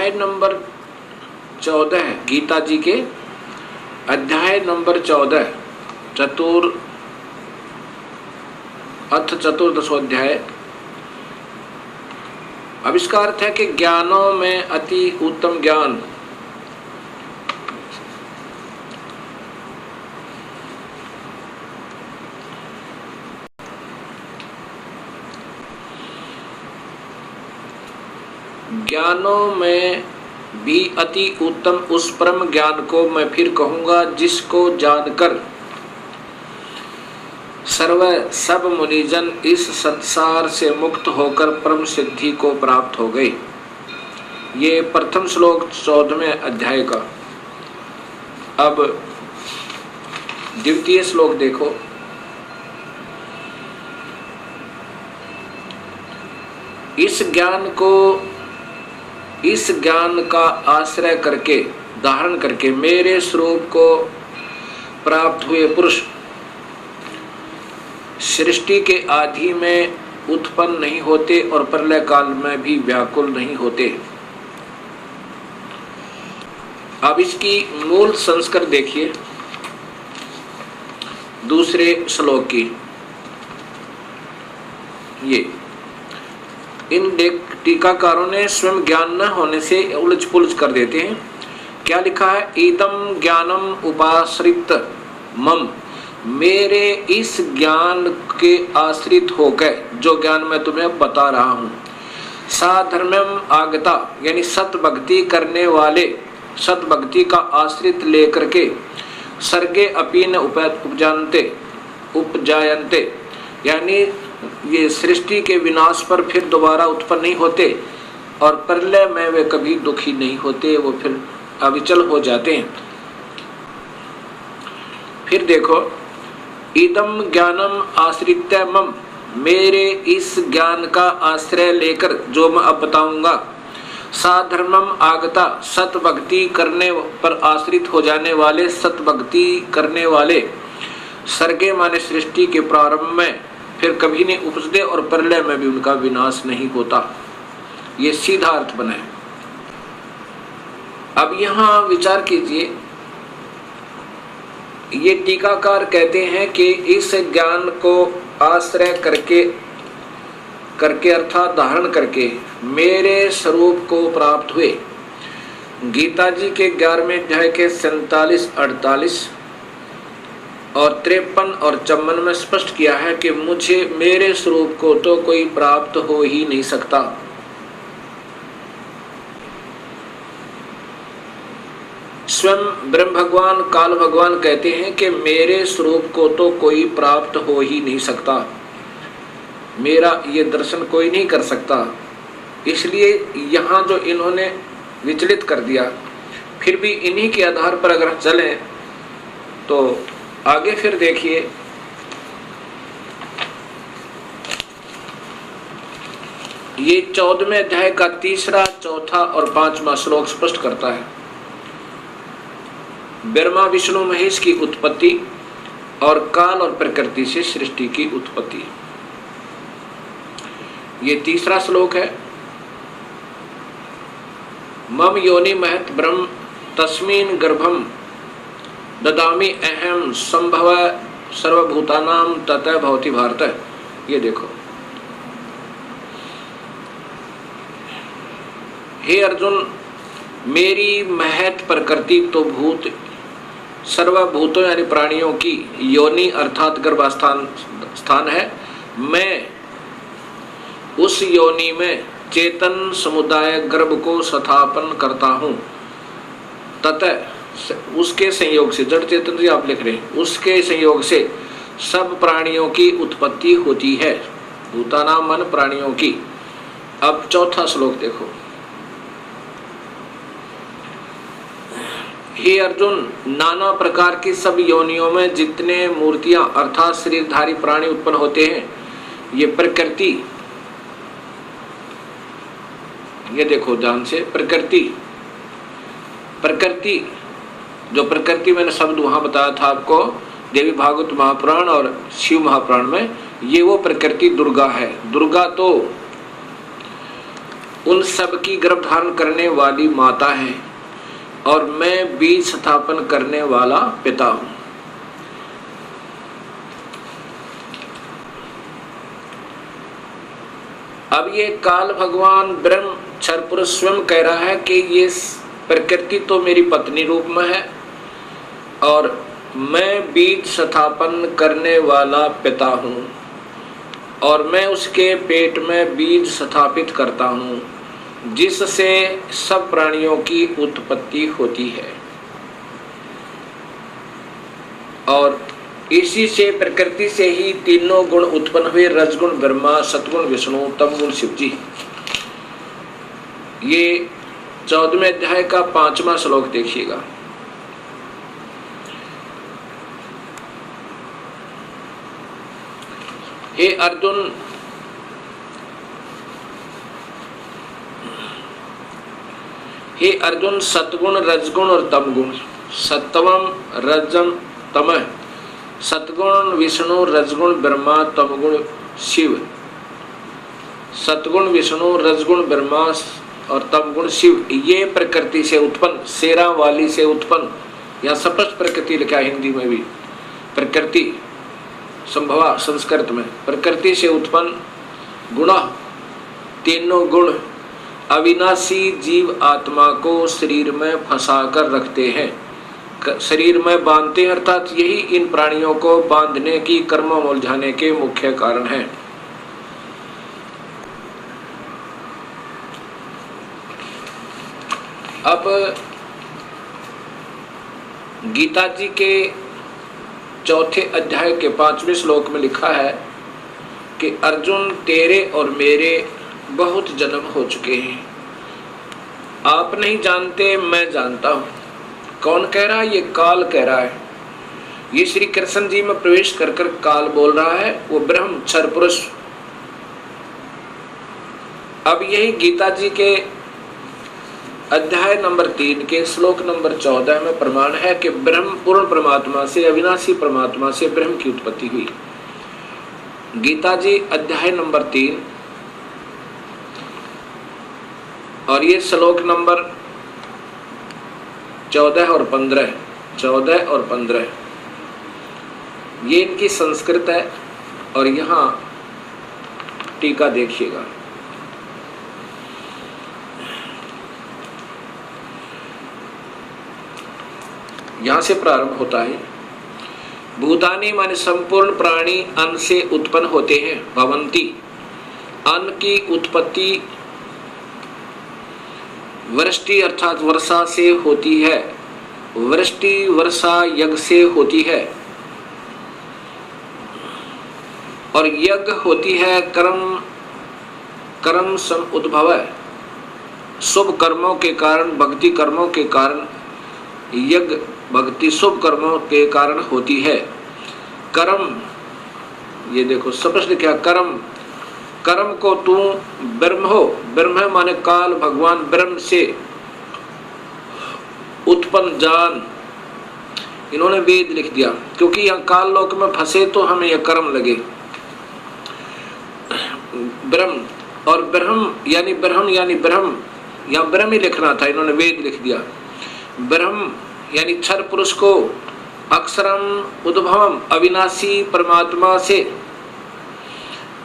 अध्याय नंबर 14 गीता जी के अध्याय नंबर 14 चतुर्दशोध्याय। अब इसका अर्थ है कि ज्ञानों में अति उत्तम ज्ञान। ज्ञानों में भी अति उत्तम उस परम ज्ञान को मैं फिर कहूंगा जिसको जानकर सब मुनिजन इस संसार से मुक्त होकर परम सिद्धि को प्राप्त हो गए। ये प्रथम श्लोक 14वें अध्याय का। अब द्वितीय श्लोक देखो। इस ज्ञान का आश्रय करके धारण करके मेरे स्वरूप को प्राप्त हुए पुरुष सृष्टि के आदि में उत्पन्न नहीं होते और प्रलय काल में भी व्याकुल नहीं होते। अब इसकी मूल संस्कार देखिए दूसरे श्लोक की। ये इन टीकाकारों ने स्वयं ज्ञान न होने से उलझ पुलझ कर देते हैं। क्या लिखा है? इदम ज्ञानम उपाश्रित मम, मेरे इस ज्ञान के आश्रित होकर जो ज्ञान मैं तुम्हें बता रहा हूँ, साधर्म्यम आगता यानी सत भक्ति करने वाले, सत भक्ति का आश्रित लेकर के सर्गे अपीन उपजायन्ते यानी ये सृष्टि के विनाश पर फिर दोबारा उत्पन्न नहीं होते और प्रलय में वे कभी दुखी नहीं होते, वो फिर अविचल हो जाते हैं। फिर देखो, इदम ज्ञानम आश्रित्य मम, मेरे इस ज्ञान का आश्रय लेकर जो मैं अब बताऊंगा, साधर्मम आगता सत भक्ति करने पर आश्रित हो जाने वाले, सत भक्ति करने वाले, सर्गे माने सृष्टि के प्रारंभ में फिर कभी नहीं उपजते और प्रलय में भी उनका विनाश नहीं होता। ये सीधा अर्थ बना है। अब यहाँ विचार कीजिए, ये टीकाकार कहते हैं कि इस ज्ञान को आश्रय करके अर्थात धारण करके मेरे स्वरूप को प्राप्त हुए। गीता जी के 11वें अध्याय के 47, 48 और 53 और 54 में स्पष्ट किया है कि मुझे मेरे स्वरूप को तो कोई प्राप्त हो ही नहीं सकता। स्वयं ब्रह्म भगवान काल भगवान कहते हैं कि मेरे स्वरूप को तो कोई प्राप्त हो ही नहीं सकता, मेरा ये दर्शन कोई नहीं कर सकता। इसलिए यहाँ जो इन्होंने विचलित कर दिया, फिर भी इन्हीं के आधार पर अगर चलें तो आगे फिर देखिए, ये 14वें अध्याय का 3रा, 4था और 5वां श्लोक स्पष्ट करता है ब्रह्मा विष्णु महेश की उत्पत्ति और काल और प्रकृति से सृष्टि की उत्पत्ति। ये 3रा श्लोक है। मम योनि महत ब्रह्म तस्मिन् गर्भम ददामि अहम संभव सर्वभूतानां ततः भवति भारत। ये देखो, हे अर्जुन, मेरी महत प्रकृति तो भूत सर्वभूतों यानी प्राणियों की योनि अर्थात गर्भास्थान है। मैं उस योनि में चेतन समुदाय गर्भ को स्थापन करता हूँ। ततः उसके संयोग से, जड़ चेतन जी आप लिख रहे हैं, उसके संयोग से सब प्राणियों की उत्पत्ति होती है, भूतानां मन प्राणियों की। अब 4था श्लोक देखो, हे अर्जुन, नाना प्रकार की सब योनियों में जितने मूर्तियां अर्थात शरीरधारी प्राणी उत्पन्न होते हैं, ये प्रकृति, ये देखो ध्यान से, प्रकृति जो प्रकृति मैंने शब्द वहां बताया था आपको देवी भागवत महापुराण और शिव महापुराण में, ये वो प्रकृति दुर्गा है। दुर्गा तो उन सब की गर्भ धारण करने वाली माता है और मैं बीज स्थापन करने वाला पिता हूं। अब ये काल भगवान ब्रह्म क्षर पुरुष स्वयं कह रहा है कि ये प्रकृति तो मेरी पत्नी रूप में है और मैं बीज स्थापन करने वाला पिता हूं और मैं उसके पेट में बीज स्थापित करता हूं जिससे सब प्राणियों की उत्पत्ति होती है और इसी से प्रकृति से ही तीनों गुण उत्पन्न हुए, रजगुण ब्रह्मा, सतगुण विष्णु, तमगुण शिव जी। ये 14वें अध्याय का 5वां श्लोक देखिएगा। हे अर्जुन, हे अर्जुन, सतगुण, रजगुण और तमगुण, सत्वम रजम तमः, सतगुण विष्णु, रजगुण ब्रह्मा, तमगुण शिव। सतगुण विष्णु, रजगुण ब्रह्मा और तमगुण शिव, ये प्रकृति से उत्पन्न, शेरा वाली से उत्पन्न, या स्पष्ट प्रकृति लिखा हिंदी में भी, प्रकृति संभवा संस्कृत में, प्रकृति से उत्पन्न गुण, तीनों गुण अविनाशी जीव आत्मा को शरीर में फंसा कर रखते हैं, शरीर में बांधते हैं, अर्थात यही इन प्राणियों को बांधने की, कर्म उलझाने के मुख्य कारण है। अब गीता जी के 4थे अध्याय के 5वें श्लोक में लिखा है कि अर्जुन, तेरे और मेरे बहुत जन्म हो चुके हैं, आप नहीं जानते, मैं जानता हूं। कौन कह रहा है? ये काल कह रहा है। ये श्री कृष्ण जी में प्रवेश कर कर काल बोल रहा है, वो ब्रह्म क्षर पुरुष। अब यही गीता जी के अध्याय नंबर 3 के श्लोक नंबर 14 में प्रमाण है कि ब्रह्म पूर्ण परमात्मा से, अविनाशी परमात्मा से ब्रह्म की उत्पत्ति हुई। गीता जी अध्याय नंबर 3 और ये श्लोक नंबर 14 और 15, ये इनकी संस्कृत है और यहाँ टीका देखिएगा। यहां से प्रारंभ होता है, भूतानि माने संपूर्ण प्राणी अन्न से उत्पन्न होते हैं, भवंती, अन्न की उत्पत्ति वृष्टि अर्थात वर्षा से होती है, वृष्टि वर्षा यज्ञ से होती है और यज्ञ होती है कर्म सम उद्भव, शुभ कर्मों के कारण, भक्ति कर्मों के कारण, यज्ञ भक्ति शुभ कर्मों के कारण होती है। कर्म, ये देखो स्पष्ट क्या, कर्म को तू ब्रह्म हो, ब्रह्म माने काल भगवान ब्रह्म से उत्पन्न जान, इन्होंने वेद लिख दिया, क्योंकि यहाँ काल लोक में फंसे तो हमें यह कर्म लगे। ब्रह्म और ब्रह्म यानी ब्रह्म, यहाँ ब्रह्म ही लिखना था, इन्होंने वेद लिख दिया। ब्रह्म यानी क्षर पुरुष को अक्षरम उद्भवम, अविनाशी परमात्मा से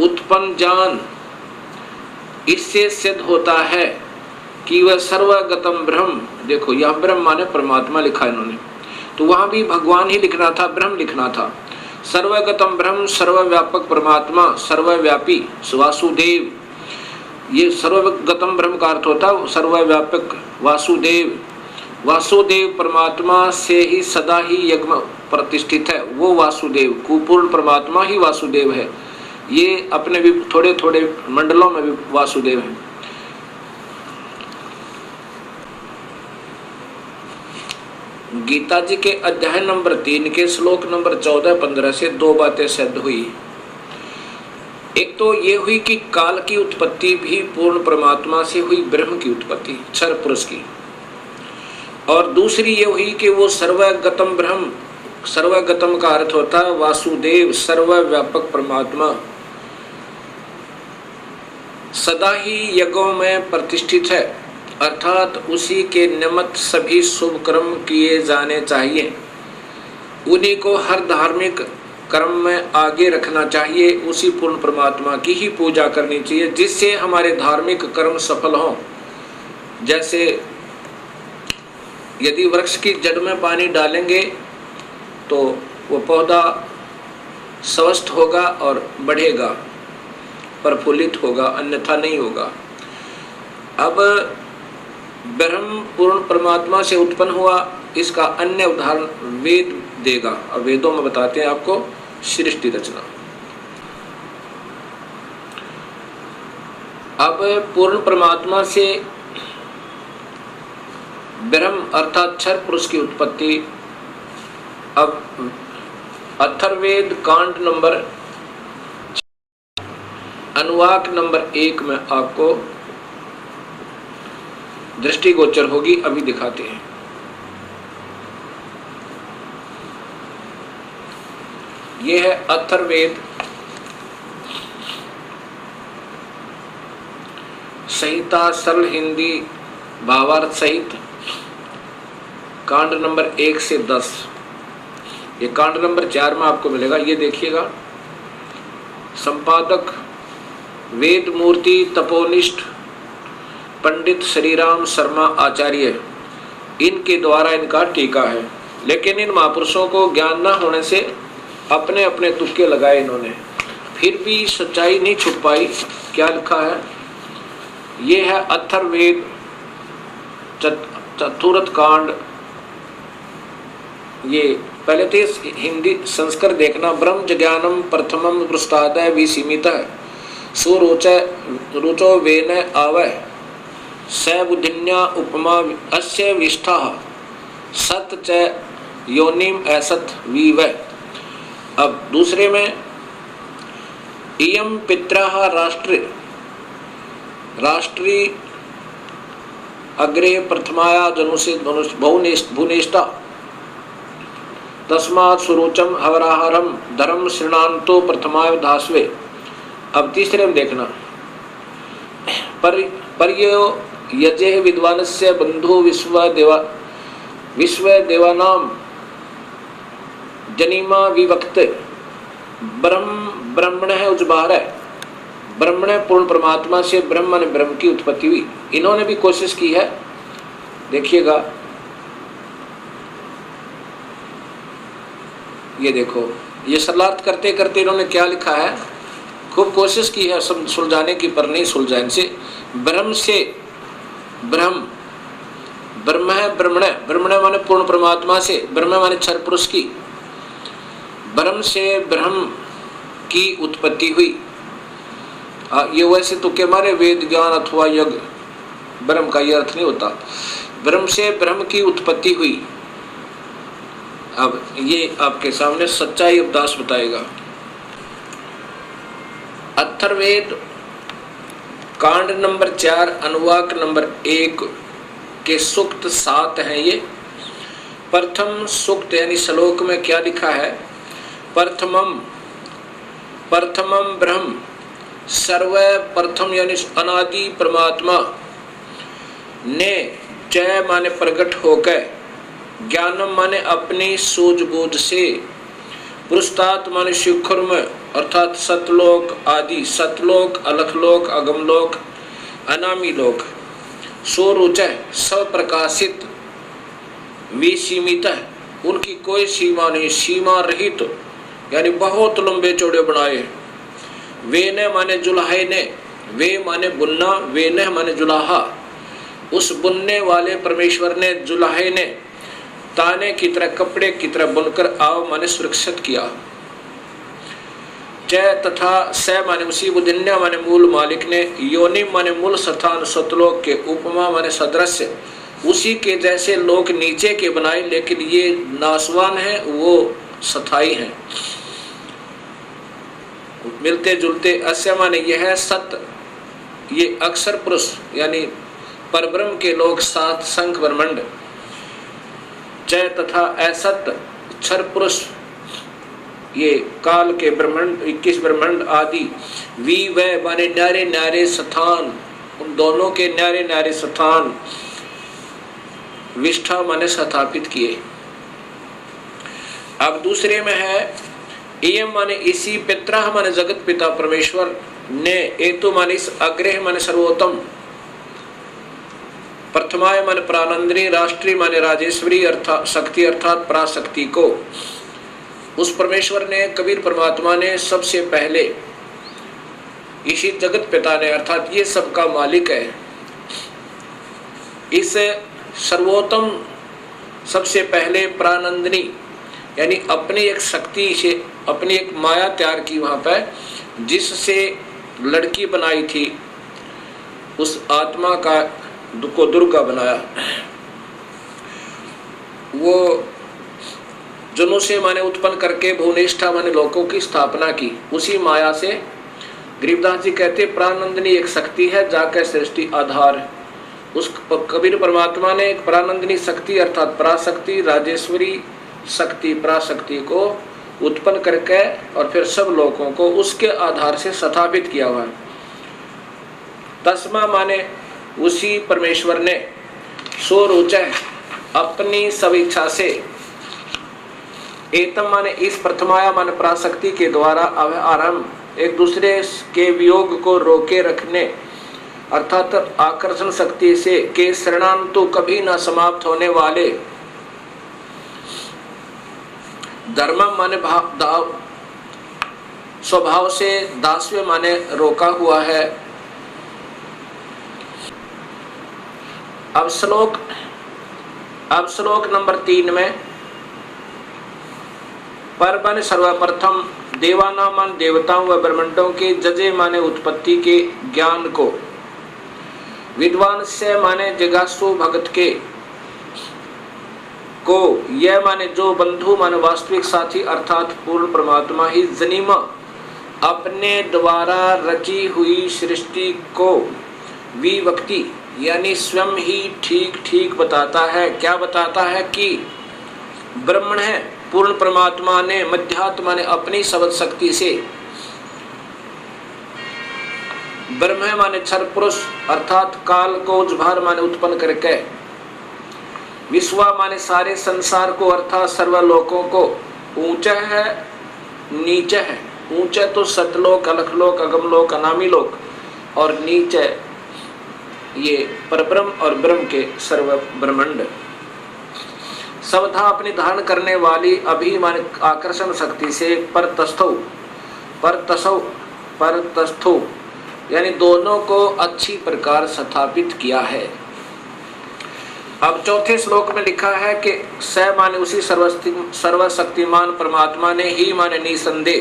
उत्पन्न जान, इससे सिद्ध होता है कि वह सर्वगतम ब्रह्म। देखो यह ब्रह्म माने परमात्मा लिखा इन्होंने, तो वहां भी भगवान ही लिखना था, ब्रह्म लिखना था। सर्वगतम ब्रह्म, सर्वव्यापक परमात्मा, सर्वव्यापी वासुदेव, ये सर्वगतम ब्रह्म का अर्थ होता है सर्वव्यापक वासुदेव। वासुदेव परमात्मा से ही सदा ही यज्ञ प्रतिष्ठित है, वो वासुदेव, कुपूर्ण परमात्मा ही वासुदेव है। ये अपने भी थोड़े थोड़े मंडलों में भी वासुदेव है। गीता जी के अध्याय नंबर 3 के श्लोक नंबर 14-15 से दो बातें सिद्ध हुई। एक तो ये हुई कि काल की उत्पत्ति भी पूर्ण परमात्मा से हुई, ब्रह्म की उत्पत्ति क्षर पुरुष की, और दूसरी ये हुई कि वो सर्वगतम ब्रह्म, सर्वगतम का अर्थ होता है वासुदेव, सर्वव्यापक परमात्मा, सदा ही यज्ञों में प्रतिष्ठित है, अर्थात उसी के निमित्त सभी शुभ कर्म किए जाने चाहिए। उन्हीं को हर धार्मिक कर्म में आगे रखना चाहिए। उसी पूर्ण परमात्मा की ही पूजा करनी चाहिए जिससे हमारे धार्मिक कर्म सफल हों। जैसे यदि वृक्ष की जड़ में पानी डालेंगे तो वो पौधा स्वस्थ होगा और बढ़ेगा, प्रफुल्लित होगा, अन्यथा नहीं होगा। अब ब्रह्म पूर्ण परमात्मा से उत्पन्न हुआ, इसका अन्य उदाहरण वेद देगा और वेदों में बताते हैं आपको सृष्टि रचना। अब पूर्ण परमात्मा से ब्रह्म अर्थात क्षर पुरुष की उत्पत्ति। अब अथर्ववेद कांड नंबर अनुवाक नंबर 1 में आपको दृष्टिगोचर होगी, अभी दिखाते हैं। यह है अथर्ववेद संहिता सरल हिंदी भावार्थ सहित कांड नंबर 1 से 10। ये कांड नंबर 4 में आपको मिलेगा। ये देखिएगा, संपादक वेद मूर्ति तपोनिष्ठ पंडित श्रीराम शर्मा आचार्य, इनके द्वारा इनका टीका है। लेकिन इन महापुरुषों को ज्ञान न होने से अपने अपने तुक्के लगाए इन्होंने, फिर भी सच्चाई नहीं छुप पाई। क्या लिखा है? ये है अथर्ववेद चतुर्थ कांड। ये पहले तो हिंदी संस्कृत देखना। ब्रह्म ज्ञानम प्रथमम पृष्ठादय विसीमितः सुरुचो वेन आवय स बुद्धिन्या उपमा अस्य विष्ठा सत च योनिम असत विवै। अब दूसरे में इयम पित्रः राष्ट्री अग्रे प्रथमाया जनुषे भुवनेष्टा तस्मात् सुरुचम हवराहरम धर्म श्रृणान्तो प्रथमाय धास्वे। अब तीसरे में देखना, पर्यो यजे विद्वानस्य बंधु विश्व देवानाम जनिमा विवक्त ब्रह्मण है उजबार है। ब्रह्मण पूर्ण परमात्मा से ब्रह्म ने ब्रह्म की उत्पत्ति हुई। इन्होंने भी कोशिश की है, देखिएगा। ये देखो, ये सरलार्थ करते करते इन्होंने क्या लिखा है, खूब कोशिश की है सब सुलझाने की, पर नहीं सुलझा इनसे। ब्रह्म से ब्रह्म, ब्रह्म है ब्रह्मण, ब्रह्मण माने पूर्ण परमात्मा से, ब्रह्म माने क्षर पुरुष की, ब्रह्म से ब्रह्म की उत्पत्ति हुई। ये वैसे तो के मारे वेद ज्ञान अथवा यज्ञ ब्रह्म का ये अर्थ नहीं होता। ब्रह्म से ब्रह्म की उत्पत्ति हुई। अब ये आपके सामने सच्चाई उपदास बताएगा। अथर्ववेद कांड नंबर 4 अनुवाक नंबर 1 के सूक्त 7 हैं ये। प्रथम सूक्त यानी श्लोक में क्या लिखा है? प्रथमम ब्रह्म, सर्व प्रथम यानी अनादि परमात्मा ने जय माने प्रकट होकर, ज्ञानम माने अपनी सूझबूझ से, पुरुषार्थ माने शिखर में अर्थात सतलोक आदि, सतलोक, अलखलोक, अगमलोक, अनामी लोक, स्वरुचय स्वप्रकाशित, विसीमित, उनकी कोई सीमा नहीं, सीमा रहित यानी बहुत लंबे चौड़े बनाए। वे ने माने जुलाहे ने, वे माने बुनना, वे ने माने जुलाहा, उस बुनने वाले परमेश्वर ने, जुलाहे ने ताने की तरह, कपड़े की तरह बुनकर आव माने सुरक्षित किया। जय तथा स माने उसी, बुधिन्या माने मूल मालिक ने, योनि माने मूल स्थान सतलोक के, उपमा माने सदृश्य, उसी के जैसे लोक नीचे के बनाए, लेकिन ये नासवान है, वो स्थायी हैं, मिलते जुलते। अस्य माने यह है सत, ये अक्षर पुरुष यानी परब्रह्म के लोग, सात शंख ब्रह्मंड। जय तथा असत क्षर पुरुष ये काल के ब्रह्मांड 21 ब्रह्मांड आदि वी वह माने न्यारे न्यारे स्थान, उन दोनों के न्यारे न्यारे स्थान विष्ठा माने स्थापित किए। अब दूसरे में है एयम माने इसी पित्रा माने जगत पिता परमेश्वर ने एतु माने इस अग्रह माने सर्वोत्तम, प्रथमाय माने प्राणंदनी, राष्ट्रीय माने राजेश्वरी अर्थात शक्ति अर्थात पराशक्ति को उस परमेश्वर ने कबीर परमात्मा ने सबसे पहले इसी जगत पिता ने अर्थात ये सबका मालिक है, इस सर्वोत्तम सबसे पहले प्राणंदनी यानी अपनी एक शक्ति से अपनी एक माया तैयार की वहां पर, जिससे लड़की बनाई थी उस आत्मा का को दुर्गा बनाया। वो जनों से माने उत्पन्न करके भुवनेष्ठा माने लोकों की स्थापना की। उसी माया से गरीबदास जी कहते प्राणंदनी एक शक्ति है जाकर सृष्टि आधार। उस कबीर परमात्मा ने एक प्राणंदनी शक्ति अर्थात पराशक्ति राजेश्वरी शक्ति पराशक्ति को उत्पन्न करके और फिर सब लोगों को उसके आधार से स्थापित किया हुआ। तस्मा माने उसी परमेश्वर ने सोरुचय अपनी सब इच्छा से एतम माने इस प्रथमाया माने पराशक्ति के द्वारा आरंभ एक दूसरे के वियोग को रोके रखने अर्थात आकर्षण शक्ति से के शरणांतु कभी न समाप्त होने वाले धर्म माने स्वभाव से दास्य माने रोका हुआ है। अब श्लोक नंबर 3 में पर माने सर्वप्रथम देवाना मान देवताओं व ब्रह्मांडों के जजे माने उत्पत्ति के ज्ञान को, विद्वान से माने जिज्ञासु भगत के को, यह माने जो बंधु माने वास्तविक साथी अर्थात पूर्ण परमात्मा ही जनीमा अपने द्वारा रची हुई सृष्टि को विवक्ति यानी स्वयं ही ठीक ठीक बताता है। क्या बताता है कि ब्रह्मण है पूर्ण परमात्मा ने मध्यात्मा ने अपनी शब्द शक्ति से, ब्रह्म माने क्षर पुरुष अर्थात काल को उज्भार माने उत्पन्न करके, विश्वा माने सारे संसार को अर्थात सर्वलोकों को, ऊंचा है नीचा है, ऊंचा तो सतलोक अलखलोक अगमलोक अनामी लोक और नीचे ये परब्रह्म और ब्रह्म के सर्व ब्रह्मांड सबथा अपनी धारण करने वाली अभिमान आकर्षण शक्ति से परतस्थो यानी दोनों को अच्छी प्रकार स्थापित किया है। अब चौथे श्लोक में लिखा है कि स माने उसी सर्वशक्तिमान परमात्मा ने ही माने निसंदेह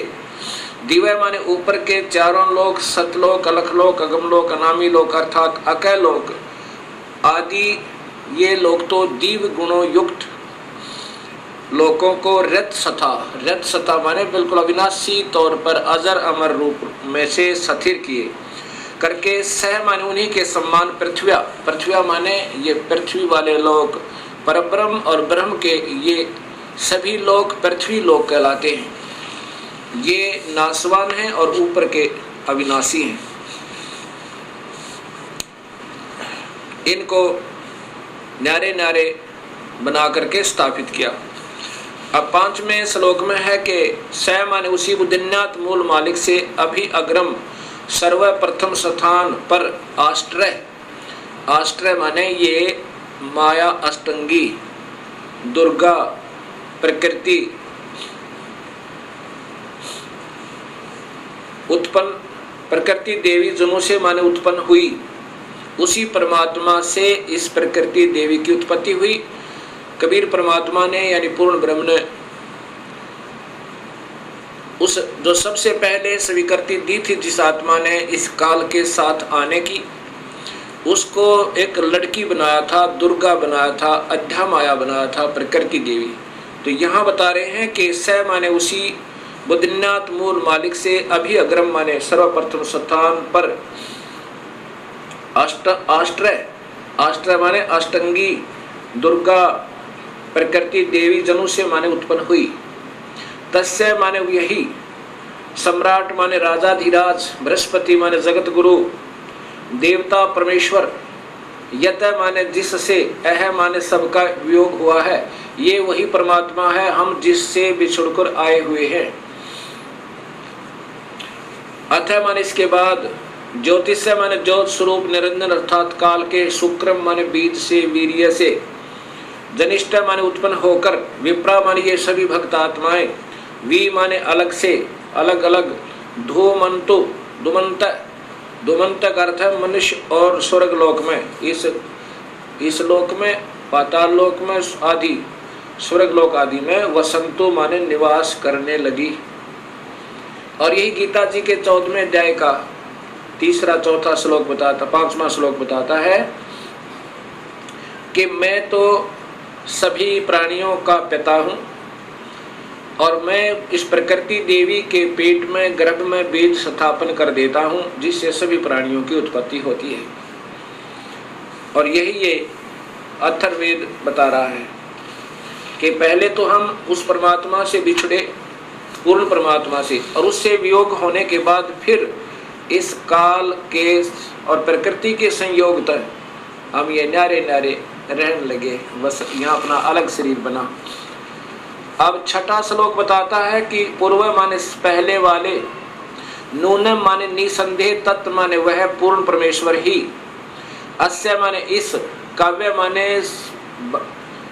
दिव्य माने ऊपर के चारों लोक सतलोक अलखलोक अगमलोक अनामी लोक अर्थात अकय लोक आदि ये लोग तो दिव्य गुणों युक्त लोकों को रत सथा माने बिल्कुल अविनाशी तौर पर अजर अमर रूप में से स्थिर किए करके सह माने उन्हीं के सम्मान पृथ्व्या माने ये पृथ्वी वाले लोग परब्रह्म और ब्रह्म के ये सभी लोग पृथ्वी लोग कहलाते हैं। ये नासवान हैं और ऊपर के अविनाशी हैं। इनको न्यारे न्यारे बना करके स्थापित किया। अब 5वें श्लोक में है कि स माने उसी बुद्धिन्यात मूल मालिक से अभी अग्रम सर्वप्रथम स्थान पर आश्रय माने ये माया अष्टंगी दुर्गा प्रकृति उत्पन्न प्रकृति देवी जनों से माने उत्पन्न हुई, उसी परमात्मा से इस प्रकृति देवी की उत्पत्ति हुई। कबीर परमात्मा ने यानी पूर्ण ब्रह्म ने उस जो सबसे पहले स्वीकृति दी थी जिस आत्मा ने इस काल के साथ आने की, उसको एक लड़की बनाया था, दुर्गा बनाया था, अध्या माया बनाया था, प्रकृति देवी। तो यहाँ बता रहे हैं कि स माने उसी बुद्धिनाथ मूल मालिक से अभी अग्रम माने सर्वप्रथम स्थान पर आश्रय माने अष्टंगी दुर्गा प्रकृति देवी जनों से माने उत्पन्न हुई। तस्य माने यही, सम्राट माने राजाधिराज, बृहस्पति माने जगत गुरु, देवता परमेश्वर, यत माने जिससे, अह माने सबका वियोग हुआ है, ये वही परमात्मा है हम जिससे बिछुड़कर आए हुए हैं। अतः माने इसके बाद, ज्योतिष माने ज्योत स्वरूप निरंजन अर्थात काल के, शुक्रम माने बीज से, वीर्य से, जनिष्ठ माने उत्पन्न होकर, विप्रा माने ये सभी भक्त आत्माएं, वी माने अलग से, अलग अलग, धूमंतु, दुमंत, दुमंत का अर्थ है मनुष्य और स्वर्ग लोक में, इस लोक में, पाताल लोक में आदि, स्वर्ग लोक आदि में, वसंतु माने निवास करने लगी। और यही गीता जी के 14वें अध्याय का तीसरा चौथा श्लोक बताता, 5वां श्लोक बताता है कि मैं तो सभी प्राणियों का पिता हूँ और मैं इस प्रकृति देवी के पेट में, गर्भ में बीज स्थापन कर देता हूँ जिससे सभी प्राणियों की उत्पत्ति होती है। और यही ये अथर्ववेद बता रहा है कि पहले तो हम उस परमात्मा से बिछड़े, पूर्ण परमात्मा से, और उससे वियोग होने के बाद फिर इस काल के और प्रकृति के संयोग तक हम ये न्यारे न्यारे रहने लगे, बस यहाँ अपना अलग शरीर बना। अब छठा श्लोक बताता है कि पूर्व माने पहले वाले, नूनम माने निसंदेह, तत्व माने वह पूर्ण परमेश्वर ही, अस्य माने इस, काव्य माने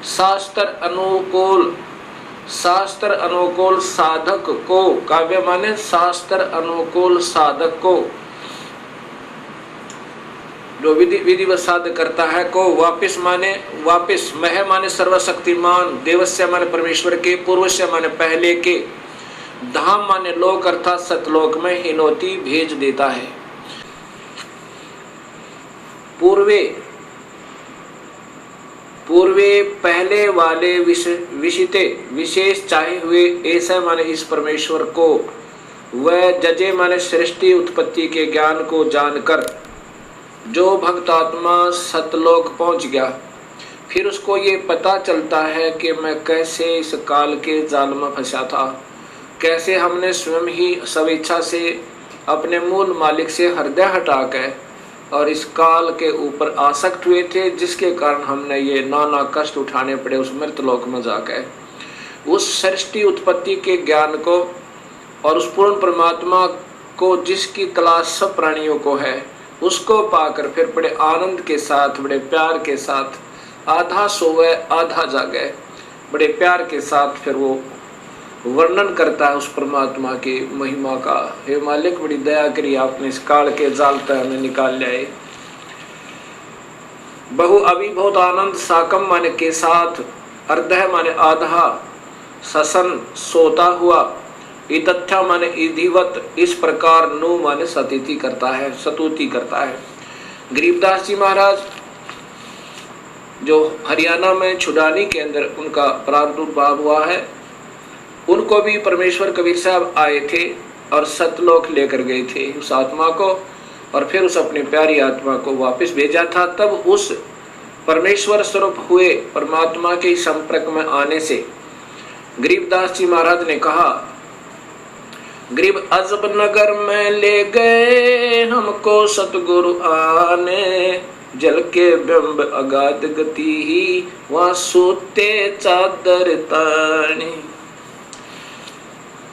शास्त्र अनुकूल, शास्त्र अनुकूल साधक को, काव्य माने शास्त्र अनुकूल साधक को, जो विधिवत साधक करता है को, वापिस माने वापिस, मह माने सर्वशक्तिमान, देवस्य माने परमेश्वर के, पूर्वस्य माने पहले के, धाम माने लोक अर्थात सतलोक में हिनोती भेज देता है। पूर्वे पहले वाले विशिते विशेष चाहे हुए, ऐसा माने इस परमेश्वर को, वह जजे माने सृष्टि उत्पत्ति के ज्ञान को जानकर जो भक्त आत्मा सतलोक पहुंच गया, फिर उसको ये पता चलता है कि मैं कैसे इस काल के जाल में फंसा था, कैसे हमने स्वयं ही स्वेच्छा से अपने मूल मालिक से हृदय हटाकर और इस काल के ऊपर आसक्त हुए थे, जिसके कारण हमने ये नाना कष्ट उठाने पड़े उस मृतलोक में जाकर। उस सृष्टि उत्पत्ति के ज्ञान को और उस पूर्ण परमात्मा को जिसकी तलाश सब प्राणियों को है, उसको पाकर फिर बड़े आनंद के साथ, बड़े प्यार के साथ, आधा सोए आधा जागे, बड़े प्यार के साथ फिर वो वर्णन करता है उस परमात्मा की महिमा का। हे मालिक, बड़ी दया करी, आपने इस काल के जाल तक हमें निकाल लिया। बहु अभी बहुत आनंद, साकम माने के साथ, अर्धः माने आधा, ससन सोता हुआ, इतथ्या माने इधिवत, इस प्रकार, नु माने सतीति करता है, सतुति करता है। गरीबदास जी महाराज जो हरियाणा में छुडानी के अंदर उनका प्रादुर्भाव हुआ है, उनको भी परमेश्वर कबीर साहब आए थे और सतलोक लेकर गए थे उस आत्मा को, और फिर उस अपनी प्यारी आत्मा को वापस भेजा था। तब उस परमेश्वर स्वरूप हुए परमात्मा के संपर्क में आने से गरीबदास जी महाराज ने कहा, गरीब अजब नगर में ले गए हमको सतगुरु आने, जल के बिंब अगाध गति ही वहां सोते चादर ताने।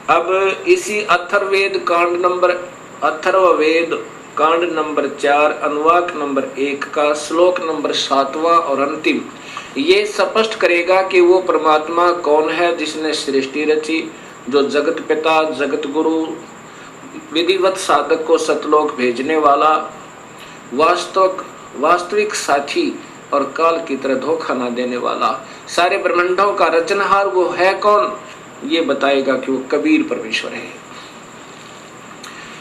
अब इसी अथर्ववेद कांड नंबर 4 अनुवाक नंबर 1 का श्लोक नंबर 7वां और अंतिम ये स्पष्ट करेगा कि वो परमात्मा कौन है जिसने सृष्टि रची, जो जगत पिता, जगत गुरु, विधिवत साधक को सतलोक भेजने वाला, वास्तविक साथी और काल की तरह धोखा न देने वाला, सारे ब्रह्मांडों का रचनहार वो है कौन, ये बताएगा कि वो कबीर परमेश्वर है।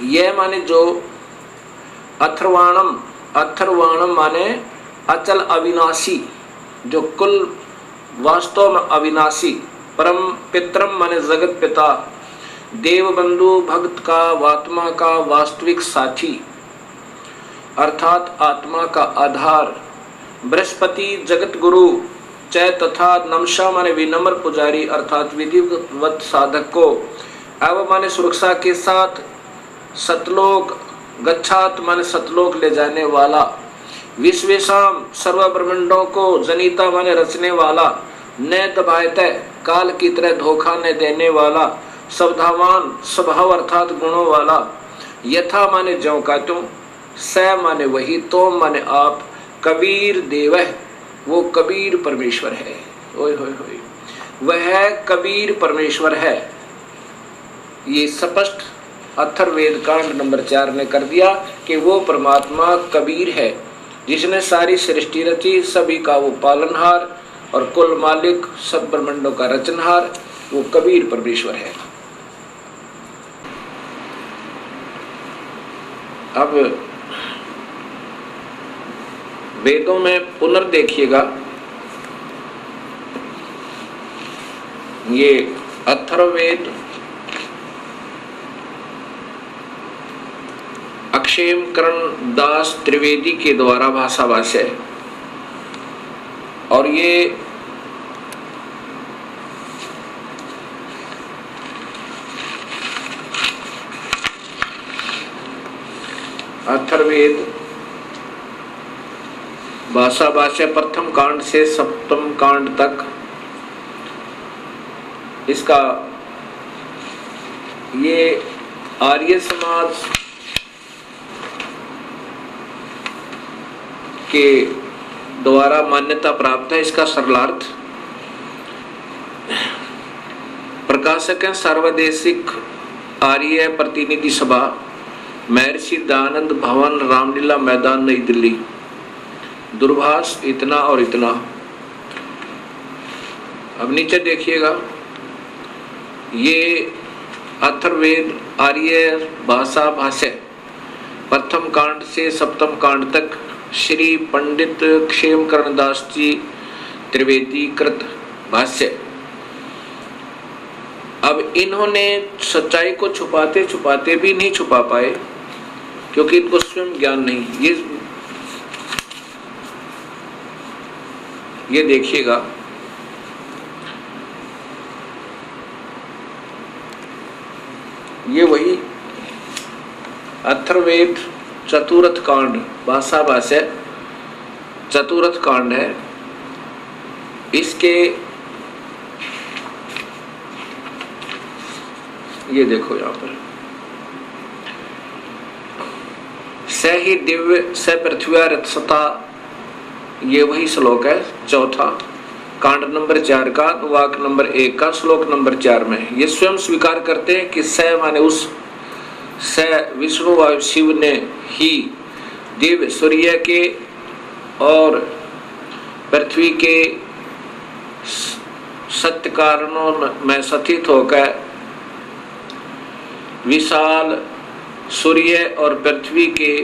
यह माने जो अथर्वाणम माने अचल अविनाशी, जो कुल वास्तव में अविनाशी, परम पितरम माने जगत पिता, देव बंधु, भक्त का, आत्मा का वास्तविक साथी अर्थात आत्मा का आधार, बृहस्पति जगत गुरु, च तथा नमशा माने विनम्र पुजारी अर्थात विधिवत साधक को, एवं माने सुरक्षा के साथ, सतलोक गच्छात माने सतलोक ले जाने वाला, विश्वेशाम सर्व ब्रह्मांडों को जनिता माने रचने वाला, न दबायते काल की तरह धोखा न देने वाला, स्वभावान स्वभाव अर्थात गुणों वाला, यथा माने ज्यों का त्यों, स माने वही, तो माने आप, कबीर देव वो कबीर परमेश्वर है। ओए होए होए, वह कबीर परमेश्वर है। ये स्पष्ट अथर्ववेद कांड नंबर 4 ने कर दिया कि वो परमात्मा कबीर है, जिसने सारी सृष्टि रची, सभी का वो पालनहार और कुल मालिक, सब ब्रह्मांडों का रचनहार, वो कबीर परमेश्वर है। अब वेदों में पुनर्देखिएगा, ये अथर्ववेद अक्षेम करण दास त्रिवेदी के द्वारा भाषा भाष्य है, और ये अथर्ववेद भाषा भाष्य प्रथम कांड से सप्तम कांड तक, इसका ये आर्य समाज के द्वारा मान्यता प्राप्त है। इसका सरलार्थ प्रकाशक है सर्वदेशिक आर्य प्रतिनिधि सभा, महर्षि दयानंद भवन, रामलीला मैदान, नई दिल्ली। दूरभाष इतना और इतना। अब नीचे देखिएगा, ये अथर्ववेद आर्य भाषा भाष्य प्रथम कांड से सप्तम कांड तक श्री पंडित क्षेमकरण दास जी त्रिवेदी कृत भाष्य। अब इन्होंने सच्चाई को छुपाते छुपाते भी नहीं छुपा पाए, क्योंकि इनको स्वयं ज्ञान नहीं। ये देखिएगा, ये वही अथर्ववेद चतुर्थ कांड भाषा भाष्य चतुर्थ कांड है। इसके ये देखो यहाँ पर, स ही दिव्य स पृथ्वी रथसता, ये वही श्लोक है चौथा कांड नंबर 4 का वाक नंबर 1 का श्लोक नंबर 4 में। ये स्वयं स्वीकार करते हैं कि स माने उस, स विष्णु व शिव ने ही दिव्य सूर्य के और पृथ्वी के सत्य कारणों में स्थित होकर विशाल सूर्य और पृथ्वी के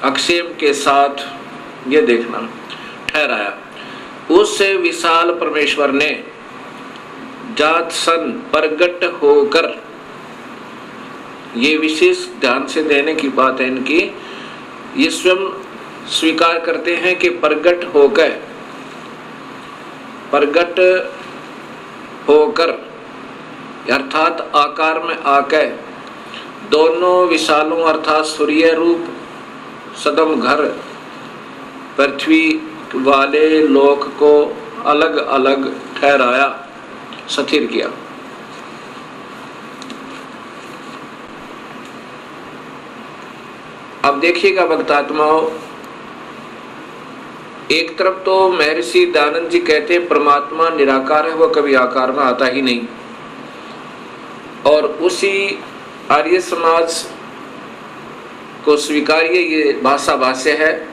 अक्षेम के साथ, ये देखना, ठहराया। उस विशाल परमेश्वर ने जात सन प्रगट होकर, ये विशेष ध्यान से देने की बात है इनकी, ये स्वयं स्वीकार करते हैं कि प्रगट होकर अर्थात आकार में आकर दोनों विशालों अर्थात सूर्य रूप सदम घर पृथ्वी वाले लोक को अलग अलग ठहराया, स्थिर किया। अब देखिएगा भक्तात्माओं, एक तरफ तो महर्षि दयानंद जी कहते हैं परमात्मा निराकार है, वह कभी आकार में आता ही नहीं, और उसी आर्य समाज को स्वीकार्य ये भाषा भाष्य है।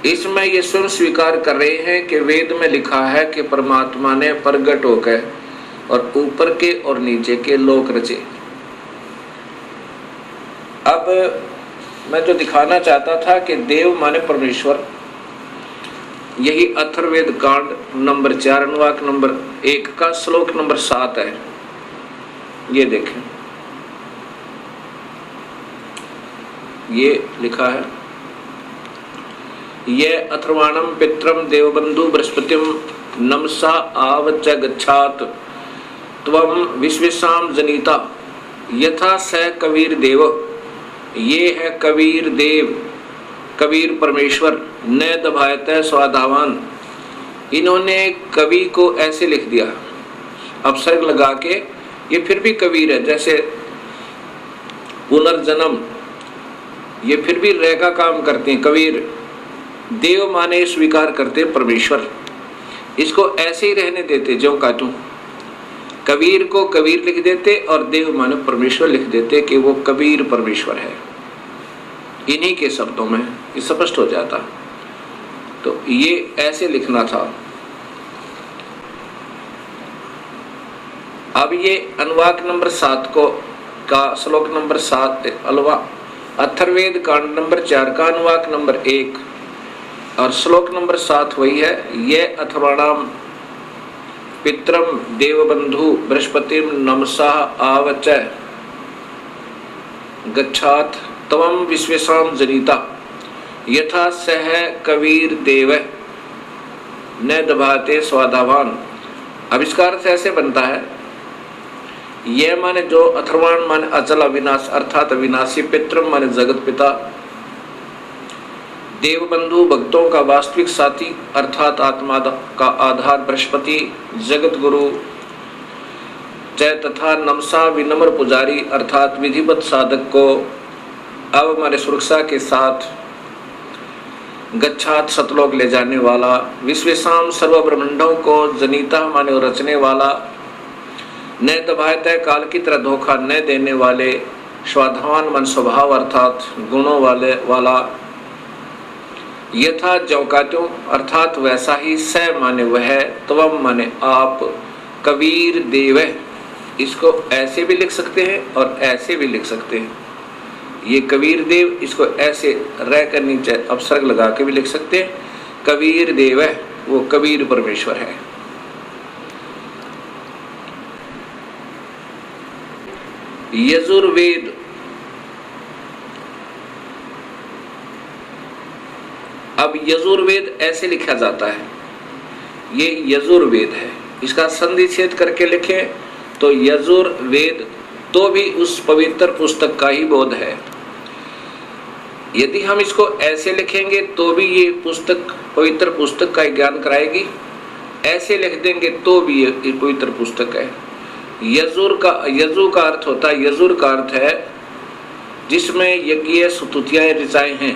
इसमें ये स्वयं स्वीकार कर रहे हैं कि वेद में लिखा है कि परमात्मा ने प्रगट होकर और ऊपर के और नीचे के लोक रचे। अब मैं जो दिखाना चाहता था कि देव माने परमेश्वर, यही अथर्ववेद कांड नंबर 4 अनुवाक नंबर 1 का श्लोक नंबर 7 है। ये देखें, ये लिखा है, ये अथर्वाणम पित्रम देवबंधु बृहस्पतिम नमसा आवच गच्छात त्वं विश्वेषां जनिता यथा स कबीर देव। ये है कबीर देव, कबीर परमेश्वर। न दबायते स्वाधावान, इन्होंने कवि को ऐसे लिख दिया अपसर्ग लगा के। ये फिर भी कबीर है, जैसे पुनर्जन्म, ये फिर भी रह का काम करते हैं। कबीर देव माने स्वीकार करते परमेश्वर, इसको ऐसे ही रहने देते जो का तू। कबीर को कबीर लिख देते और देव माने परमेश्वर लिख देते कि वो कबीर परमेश्वर है। इन्हीं के शब्दों में ये स्पष्ट हो जाता। तो ये ऐसे लिखना था। अब ये अनुवाक नंबर 7 को का श्लोक नंबर 7 अथर्ववेद कांड नंबर 4 का अनुवाक नंबर 1 और श्लोक नंबर 7 वही है। ये अथर्वणाम पित्रम देवबंधु बृहस्पतिम नमसा आवच गच्छात तवम विश्वेषां जनिता यथा सह कबीर देव न दबाते स्वाधावान। आविष्कार से ऐसे बनता है। ये माने जो अथर्वाण माने अचल अविनाश अर्थात अविनाशी, पितृ माने जगत पिता, देवबंधु भक्तों का वास्तविक साथी अर्थात आत्मा का आधार बृहस्पति, जगत गुरु जय तथा नमसा विनम्र पुजारी अर्थात विधिवत साधक को अब माने सुरक्षा के साथ गच्छात सतलोक ले जाने वाला, विश्वेषाम सर्व ब्रह्मांडों को जनिता माने रचने वाला, न दबायते काल की तरह धोखा न देने वाले, स्वाधावान मन स्वभाव अर्थात गुणों वाला, यथा जौकात्यों अर्थात वैसा ही, स माने वह, त्वम माने आप, कबीर देव। इसको ऐसे भी लिख सकते हैं और ऐसे भी लिख सकते हैं। ये कबीर देव, इसको ऐसे रह कर नीचे अपसर्ग लगा के भी लिख सकते हैं। कबीर देव है वो कबीर परमेश्वर है। यजुर्वेद, अब यजुर्वेद ऐसे लिखा जाता है। ये यजुर्वेद है, इसका संधि छेद करके लिखें तो यजुर्वेद तो भी उस पवित्र पुस्तक का ही बोध है। यदि हम इसको ऐसे लिखेंगे तो भी ये पुस्तक पवित्र पुस्तक का ज्ञान कराएगी, ऐसे लिख देंगे तो भी ये पवित्र पुस्तक है। यजु का अर्थ होता है, यजुर का अर्थ है जिसमें यज्ञ स्तुतियां ऋचाएं हैं,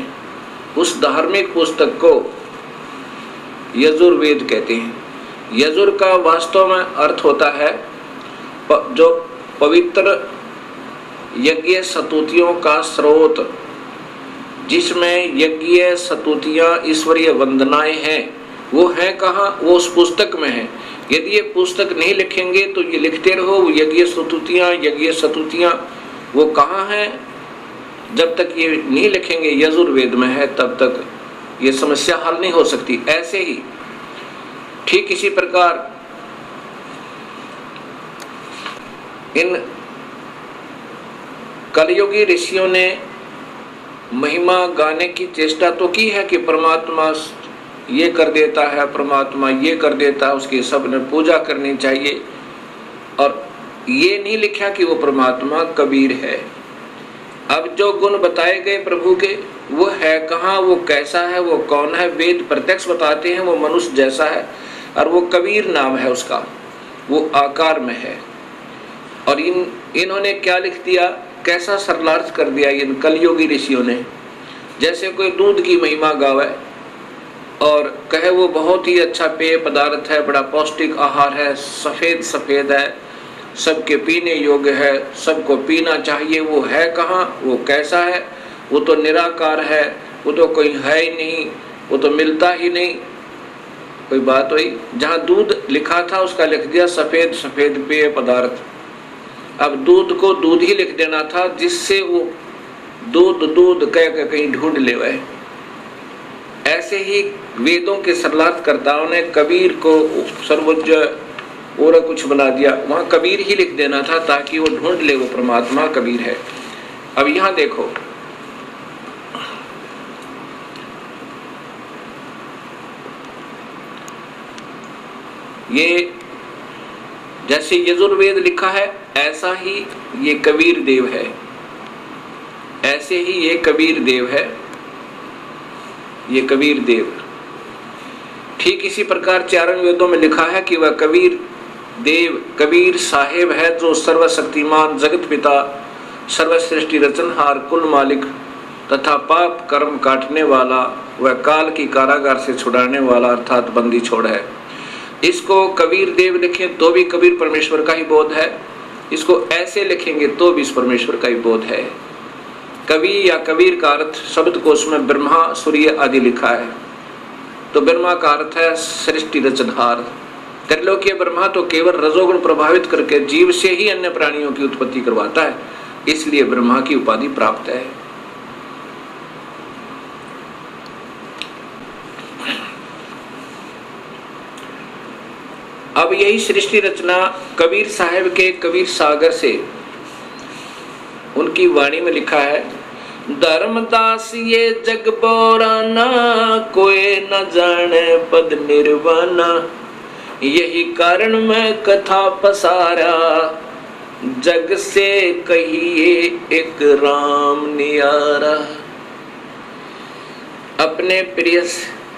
उस धार्मिक पुस्तक को यजुर्वेद कहते हैं। यजुर का वास्तव में अर्थ होता है जो पवित्र यज्ञ स्तुतियों का स्रोत, जिसमें यज्ञ स्तुतियां ईश्वरीय वंदनाएं हैं, वो है कहाँ? वो उस पुस्तक में है। यदि ये पुस्तक नहीं लिखेंगे तो ये लिखते रहो यज्ञ स्तुतियां वो कहाँ हैं? जब तक ये नहीं लिखेंगे यजुर्वेद में है तब तक ये समस्या हल नहीं हो सकती। ऐसे ही ठीक इसी प्रकार इन कलयुगी ऋषियों ने महिमा गाने की चेष्टा तो की है कि परमात्मा ये कर देता है, परमात्मा ये कर देता है, उसकी सबने पूजा करनी चाहिए, और ये नहीं लिखा कि वो परमात्मा कबीर है। अब जो गुण बताए गए प्रभु के वो है कहाँ, वो कैसा है, वो कौन है? वेद प्रत्यक्ष बताते हैं वो मनुष्य जैसा है और वो कबीर नाम है उसका, वो आकार में है। और इन्होंने क्या लिख दिया, कैसा सरलार्थ कर दिया इन कलयुगी ऋषियों ने। जैसे कोई दूध की महिमा गावे और कहे वो बहुत ही अच्छा पेय पदार्थ है, बड़ा पौष्टिक आहार है, सफ़ेद सफ़ेद है, सबके पीने योग्य है, सबको पीना चाहिए। वो है कहाँ, वो कैसा है? वो तो निराकार है, वो तो कोई है ही नहीं, वो तो मिलता ही नहीं। कोई बात हुई? जहाँ दूध लिखा था उसका लिख दिया सफ़ेद सफ़ेद पेय पदार्थ। अब दूध को दूध ही लिख देना था, जिससे वो दूध दूध कह के कहीं ढूंढ ले वह। ऐसे ही वेदों के सरलार्थकर्ताओं ने कबीर को सर्वोच्च और कुछ बना दिया, वहाँ कबीर ही लिख देना था ताकि वो ढूंढ ले वो परमात्मा कबीर है। अब यहाँ देखो, ये जैसे यजुर्वेद लिखा है ऐसा ही ये कबीर देव है, ऐसे ही ये कबीर देव है, ये कबीर देव। ठीक इसी प्रकार चारों वेदों में लिखा है कि वह कबीर देव कबीर साहेब है जो सर्वशक्तिमान जगत पिता सर्वश्रेष्ठी रचनहार कुल मालिक तथा पाप कर्म काटने वाला वह काल की कारागार से छुड़ाने वाला अर्थात बंदी छोड़ है। इसको कबीर देव लिखें तो भी कबीर परमेश्वर का ही बोध है, इसको ऐसे लिखेंगे तो भी इस परमेश्वर का ही बोध है। कवि या कबीर का अर्थ शब्द कोश में ब्रह्मा सूर्य आदि लिखा है, तो ब्रह्मा का अर्थ है सृष्टि रचनहार। त्रिलोकीय ब्रह्मा तो केवल रजोगुण प्रभावित करके जीव से ही अन्य प्राणियों की उत्पत्ति करवाता है, इसलिए ब्रह्मा की उपाधि प्राप्त है। अब यही सृष्टि रचना कबीर साहब के कबीर सागर से उनकी वाणी में लिखा है, धर्मदास ये जग बोराना कोई न जाने पद निर्वाणा, यही कारण मैं कथा पसारा जग से कहिए एक राम नियारा। अपने प्रिय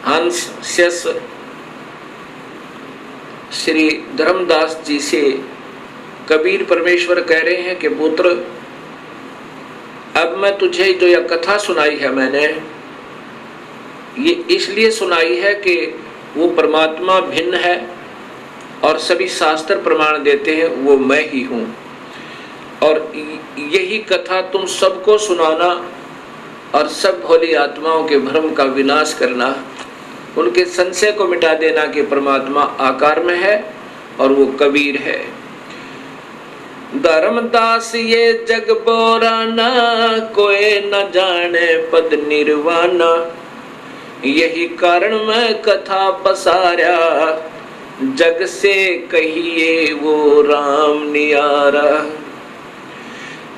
हंस शिष्य श्री धर्मदास जी से कबीर परमेश्वर कह रहे हैं कि पुत्र, अब मैं तुझे जो यह कथा सुनाई है मैंने ये इसलिए सुनाई है कि वो परमात्मा भिन्न है और सभी शास्त्र प्रमाण देते हैं वो मैं ही हूँ, और यही कथा तुम सबको सुनाना और सब भोली आत्माओं के भ्रम का विनाश करना, उनके संशय को मिटा देना कि परमात्मा आकार में है और वो कबीर है। धर्मदास ये जग बोराना कोई न जाने पद निर्वाणा, यही कारण मैं कथा पसारा जग से कहिए वो राम नियारा।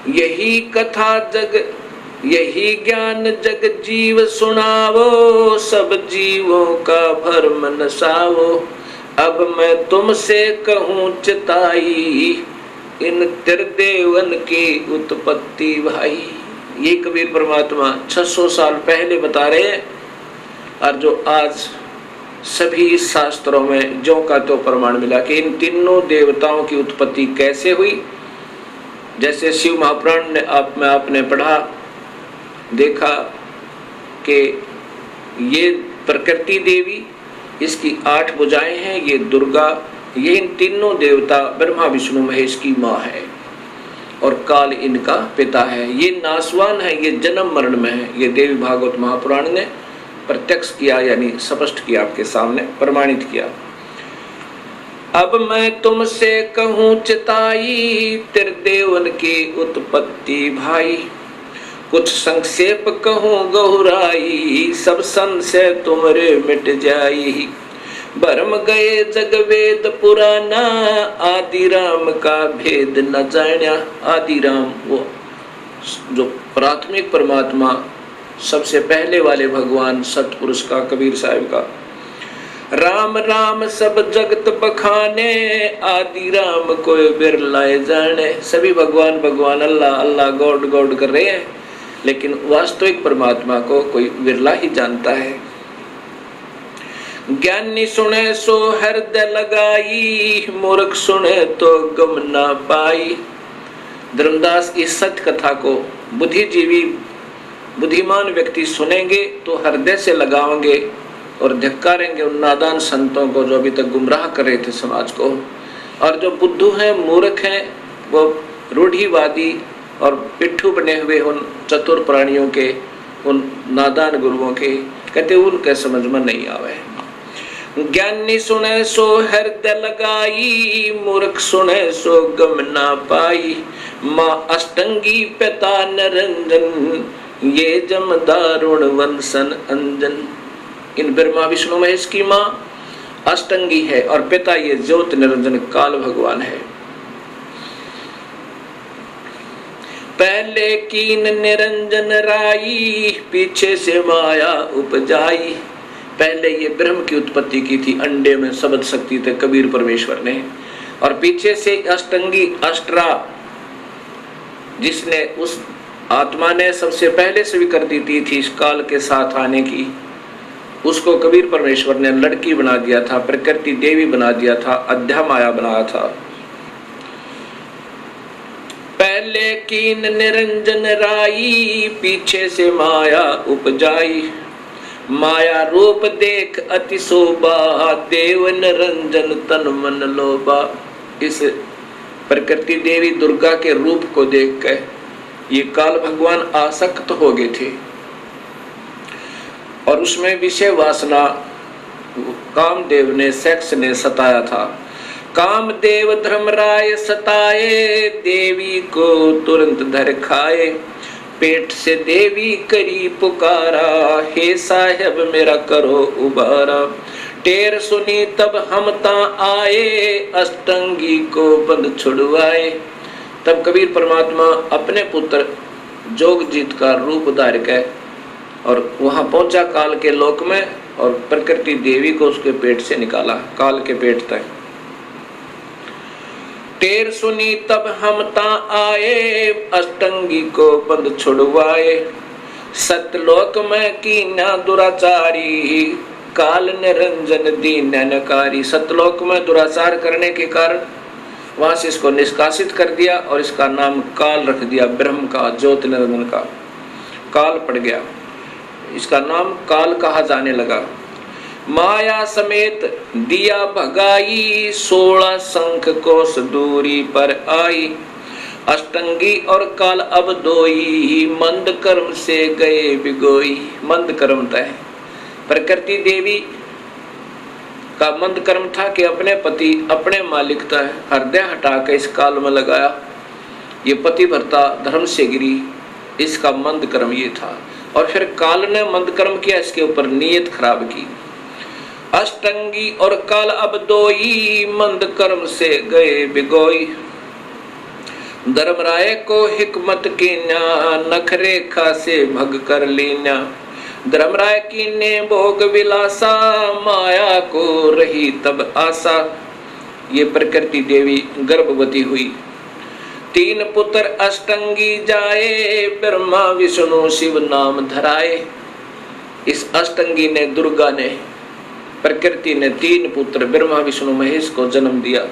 यही कथा जग यही ज्ञान जग जीव सुनावो, सब जीवों का भरम नसावो। अब मैं तुमसे कहूँ चिताई इन त्रिदेवन की उत्पत्ति भाई। ये कबीर परमात्मा 600 साल पहले बता रहे हैं और जो आज सभी शास्त्रों में जो का तो प्रमाण मिला कि इन तीनों देवताओं की उत्पत्ति कैसे हुई। जैसे शिव महापुराण ने आपने पढ़ा देखा कि ये प्रकृति देवी, इसकी 8 भुजाएं हैं, ये दुर्गा, ये इन तीनों देवता ब्रह्मा विष्णु महेश की माँ है और काल इनका पिता है। ये नासवान है, ये जन्म मरण में है। ये देवी भागवत महापुराण ने प्रत्यक्ष किया, यानी स्पष्ट किया, आपके सामने प्रमाणित किया। अब मैं तुमसे कहूँ चिताई त्रिदेवन की उत्पत्ति भाई, कुछ संक्षेप कहूँ गहुराई, सब संशय तुमरे मिट जाई। भरम गए जग वेद पुराना, आदि राम का भेद न जान्या। आदि राम वो जो प्राथमिक परमात्मा, सबसे पहले वाले भगवान सतपुरुष का, कबीर साहब का। राम राम सब जगत बखाने, आदि राम कोई बिरलाए जाने। सभी भगवान भगवान अल्लाह अल्लाह गॉड गॉड कर रहे हैं, लेकिन वास्तविक परमात्मा को कोई विरला ही जानता है। ज्ञानी सुने सो हृदय लगाई, मूर्ख सुने तो गम ना पाई। धर्मदास इस सत्य कथा को बुद्धिजीवी बुद्धिमान व्यक्ति सुनेंगे तो हृदय से लगाएंगे और धिक्कारेंगे उन नादान संतों को जो अभी तक गुमराह कर रहे थे समाज को। और जो बुद्धू हैं, मूर्ख हैं, वो रूढ़िवादी और पिट्ठू बने हुए उन चतुर प्राणियों के, उन नादान गुरुओं के, कहते उनके समझ में नहीं आवे। ज्ञानी सुने सो हृदय लगाई, मूर्ख सुने सो गम ना पाई। माँ अष्टंगी पिता निरंजन, ये जम दारुण वंशन अंजन। इन ब्रह्मा विष्णु महेश की माँ अष्टंगी है और पिता ये ज्योत निरंजन काल भगवान है। पहले कीन निरंजन राई, पीछे से माया उपजाई। पहले ये ब्रह्म की उत्पत्ति की थी, अंडे में शब्द शक्ति थे कबीर परमेश्वर ने, और पीछे से अष्टंगी अष्टरा जिसने उस आत्मा ने सबसे पहले स्वीकृति दी थी इस काल के साथ आने की, उसको कबीर परमेश्वर ने लड़की बना दिया था, प्रकृति देवी बना दिया था, अध्या माया बनाया था। पहले कीन निरंजन राई, पीछे से माया उपजाई, माया रूप देख अति शोभा, देव निरंजन तन मन लोभा। इस प्रकृति देवी दुर्गा के रूप को देख कर ये काल भगवान आसक्त हो गए थे और उसमें विषय वासना कामदेव ने, सेक्स ने सताया था। कामदेव धर्मराय सताए, देवी को तुरंत धर खाए, पेट से देवी करी पुकारा, हे साहेब मेरा करो उबारा। टेर सुनी तब हम ता आए, अष्टंगी को बंद छुड़वाए। तब कबीर परमात्मा अपने पुत्र जोगजीत का रूप धार के और वहां पहुंचा काल के लोक में, और प्रकृति देवी को उसके पेट से निकाला, काल के पेट तक। टेर सुनी तब हम ता आए, अष्टंगी को बंद छुड़वाए। सतलोक में कीना दुराचारी, काल निरंजन दीन नकारी। सतलोक में दुराचार करने के कारण वहां से इसको निष्कासित कर दिया और इसका नाम काल रख दिया, ब्रह्म का, ज्योति निरंजन का। काल पड़ गया, इसका नाम काल कहा जाने लगा। माया समेत दिया भगाई, 16 शंख कोस दूरी पर आई। अष्टंगी और काल अब दोई, मंद कर्म से गए बिगोई। मंद कर्म तय प्रकृति देवी का मंद कर्म था कि अपने पति अपने मालिक तय हृदय हटा के इस काल में लगाया। ये पति भरता धर्म से गिरी, इसका मंद कर्म ये था। और फिर काल ने मंद कर्म किया, इसके ऊपर नीयत खराब की। अष्टंगी और काल अब दोई, मंद कर्म से गए बिगोई। धर्मराय को हिकमत कीन्या, नख रेखा से भग कर लीन्या। धर्मराय की ने भोग विलासा, माया को रही तब आशा। ये प्रकृति देवी गर्भवती हुई। 3 पुत्र अष्टंगी जाए, ब्रह्मा विष्णु शिव नाम धराए। इस अष्टंगी ने, दुर्गा ने, प्रकृति ने 3 पुत्र ब्रह्मा विष्णु महेश को जन्म दिया।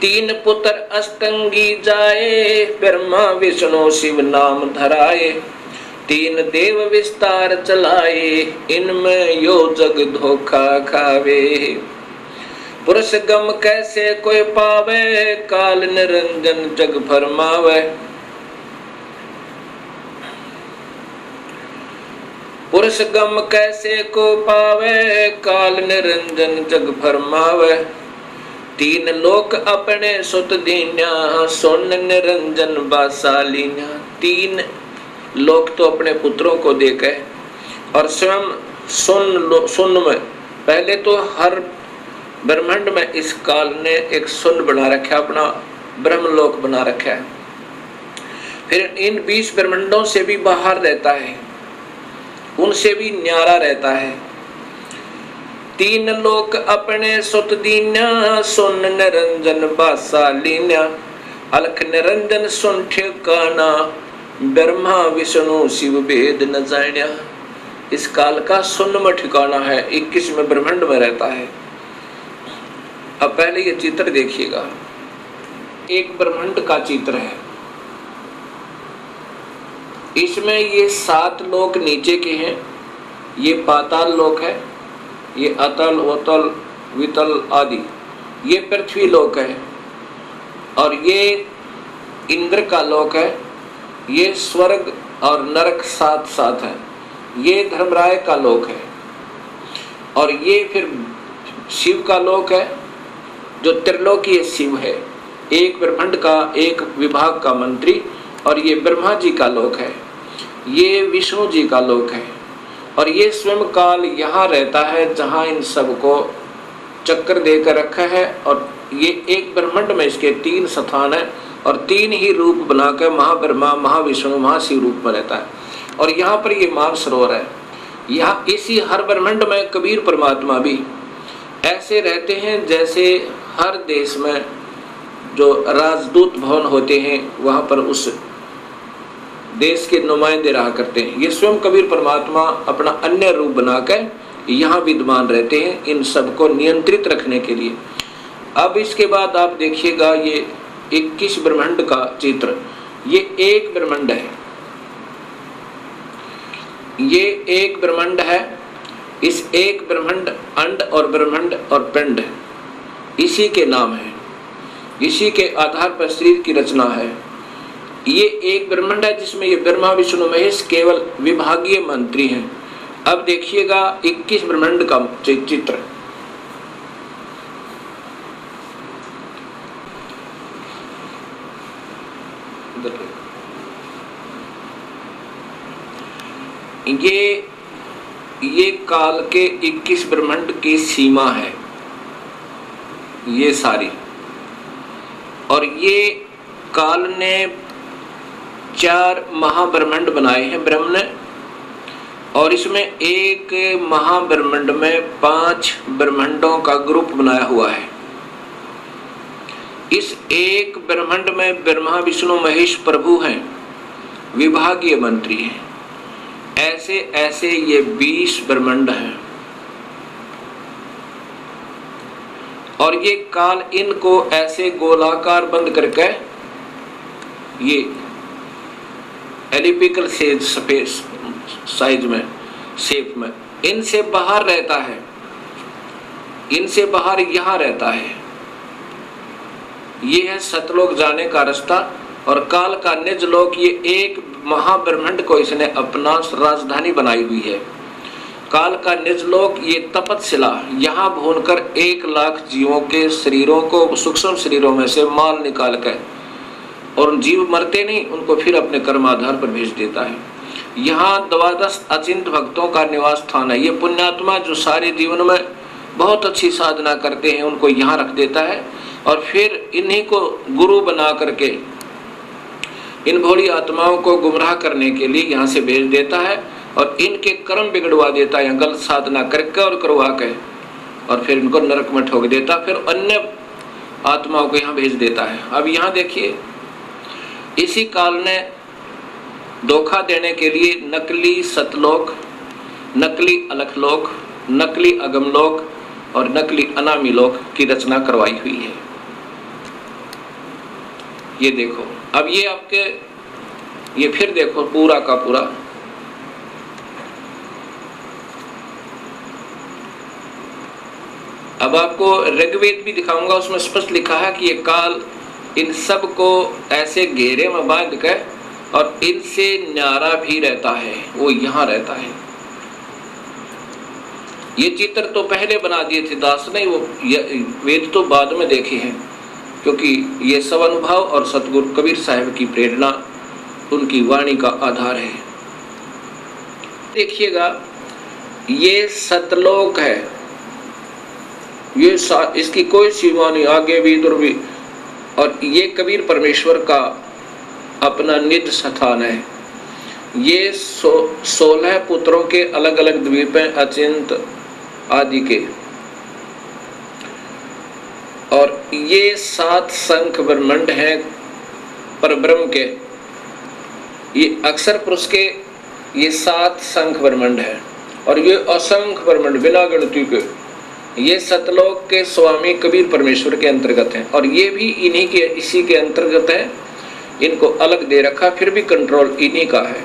तीन पुत्र अष्टंगी जाए, ब्रह्मा विष्णु शिव नाम धराए। 3 देव विस्तार चलाए, इनमें यो जग धोखा खावे। पुरुष गम कैसे कोई पावे, काल निरंजन जग फरमावे। पुरुष गम कैसे को पावे, काल निरंजन जग फरमावे। 3 लोक अपने सुत दीन्या, सुन निरंजन बासालीन्या। 3 लोक तो अपने पुत्रों को देके और स्वयं सुन में, पहले तो हर ब्रह्मांड में इस काल ने एक सुन बना रखा, अपना ब्रह्मलोक बना रखा है। फिर इन 20 ब्रह्मांडों से भी बाहर रहता है, उनसे भी न्यारा रहता है। 3 लोक अपने सुत दीन्या, सुन निरंजन बासालीन्या। अलख निरंजन सुन ठिकाना, ब्रह्मा विष्णु शिव भेद न जान्या। इस काल का सुन में ठिकाना है, 21वें ब्रह्मांड में रहता है। अब पहले ये चित्र देखिएगा, एक ब्रह्मांड का चित्र है। इसमें ये 7 लोक नीचे के हैं, ये पाताल लोक है, ये अतल वतल वितल आदि, ये पृथ्वी लोक है, और ये इंद्र का लोक है, ये स्वर्ग और नरक साथ साथ है, ये धर्मराय का लोक है, और ये फिर शिव का लोक है जो त्रिलोकीय शिव है, एक ब्रह्मांड का एक विभाग का मंत्री, और ये ब्रह्मा जी का लोक है, ये विष्णु जी का लोक है, और ये स्वयं काल यहाँ रहता है जहाँ इन सबको चक्कर देकर रखा है। और ये एक ब्रह्मांड में इसके 3 स्थान है, और 3 ही रूप बनाकर महाब्रह्मा, महाविष्णु, महाशिव रूप में रहता है। और यहाँ पर ये मानसरोवर है, यहाँ इसी हर ब्रह्मांड में कबीर परमात्मा भी ऐसे रहते हैं जैसे हर देश में जो राजदूत भवन होते हैं वहाँ पर उस देश के नुमाइंदे रहा करते हैं। ये स्वयं कबीर परमात्मा अपना अन्य रूप बनाकर यहाँ विद्यमान रहते हैं इन सबको नियंत्रित रखने के लिए। अब इसके बाद आप देखिएगा ये 21 ब्रह्मांड का चित्र। ये एक ब्रह्मांड है, ये एक ब्रह्मांड है। इस एक ब्रह्मांड अंड और ब्रह्मांड और पिंड इसी के नाम है, इसी के आधार पर शरीर की रचना है। ये एक ब्रह्मांड है जिसमें ये ब्रह्मा विष्णु महेश केवल विभागीय मंत्री हैं। अब देखिएगा 21 ब्रह्मांड का चित्र। ये काल के 21 ब्रह्मांड की सीमा है ये सारी। और ये काल ने 4 महाब्रह्मांड बनाए हैं ब्रह्म ने, और इसमें एक महाब्रह्मांड में 5 ब्रह्मांडों का ग्रुप बनाया हुआ है। इस एक ब्रह्मांड में ब्रह्मा विष्णु महेश प्रभु हैं, विभागीय मंत्री हैं। ऐसे ऐसे ये 20 ब्रह्मांड हैं और ये काल इनको ऐसे गोलाकार बंद करके ये एलिपिकल स्पेस साइज में शेप में इनसे बाहर रहता है, इनसे बाहर यहाँ रहता है। ये है सतलोक जाने का रास्ता और काल का निज लोक। ये एक महाब्रह्मांड को इसने अपना राजधानी बनाई हुई है। काल का निज लोक ये तपतशिला, यहाँ भूनकर 1 लाख जीवों के शरीरों को सूक्ष्म शरीरों में से माल निकाल कर, और जीव मरते नहीं उनको फिर अपने कर्माधार पर भेज देता है। यहाँ 12 अचिंत भक्तों का निवास स्थान है। ये पुण्यात्मा जो सारे जीवन में बहुत अच्छी साधना करते हैं उनको यहाँ रख देता है और फिर इन्हीं को गुरु बना करके इन भोली आत्माओं को गुमराह करने के लिए यहाँ से भेज देता है और इनके कर्म बिगड़वा देता है, गलत साधना करके और करवा के, और फिर इनको नरक में ठोक देता, फिर अन्य आत्माओं को यहाँ भेज देता है। अब यहाँ देखिए, इसी काल ने धोखा देने के लिए नकली सतलोक, नकली अलखलोक, नकली अगमलोक और नकली अनामी लोक की रचना करवाई हुई है। ये देखो, अब ये आपके ये फिर देखो पूरा का पूरा अब आपको ऋग्वेद भी दिखाऊंगा, उसमें स्पष्ट लिखा है कि ये काल इन सब को ऐसे घेरे में बांध कर और इनसे न्यारा भी रहता है, वो यहाँ रहता है। ये चित्र तो पहले बना दिए थे दास ने, वो वेद तो बाद में देखे हैं, क्योंकि ये सब अनुभव और सतगुरु कबीर साहब की प्रेरणा उनकी वाणी का आधार है। देखिएगा, ये सतलोक है, ये इसकी कोई सीमा नहीं, आगे भी इधर भी। और ये कबीर परमेश्वर का अपना निज स्थान है। ये 16 पुत्रों के अलग अलग द्वीप हैं, अचिंत आदि के। और ये 7 शंख ब्रह्मांड हैं परब्रह्म के। ये अक्षर पुरुष के ये 7 शंख ब्रह्मांड है और ये असंख्य ब्रह्मांड बिना गिनती के ये सतलोक के स्वामी कबीर परमेश्वर के अंतर्गत हैं और ये भी इन्हीं के इसी के अंतर्गत है। इनको अलग दे रखा, फिर भी कंट्रोल इन्हीं का है।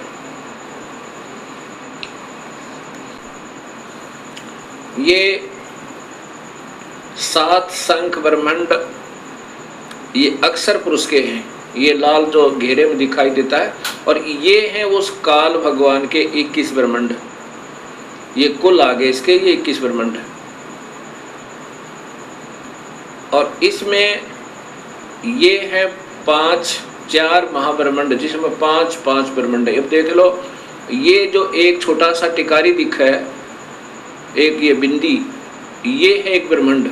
ये 7 शंख ब्रह्मांड ये अक्षर पुरुष के हैं, ये लाल जो घेरे में दिखाई देता है, और ये हैं उस काल भगवान के 21 ब्रह्मांड। ये कुल आगे इसके ये 21 ब्रह्मांड है और इसमें ये है 4 महाब्रह्मांड, जिसमें 5 ब्रह्मांड है। अब देख लो, ये जो एक छोटा सा टिकारी दिखा है, एक ये बिंदी, ये है एक ब्रह्मांड।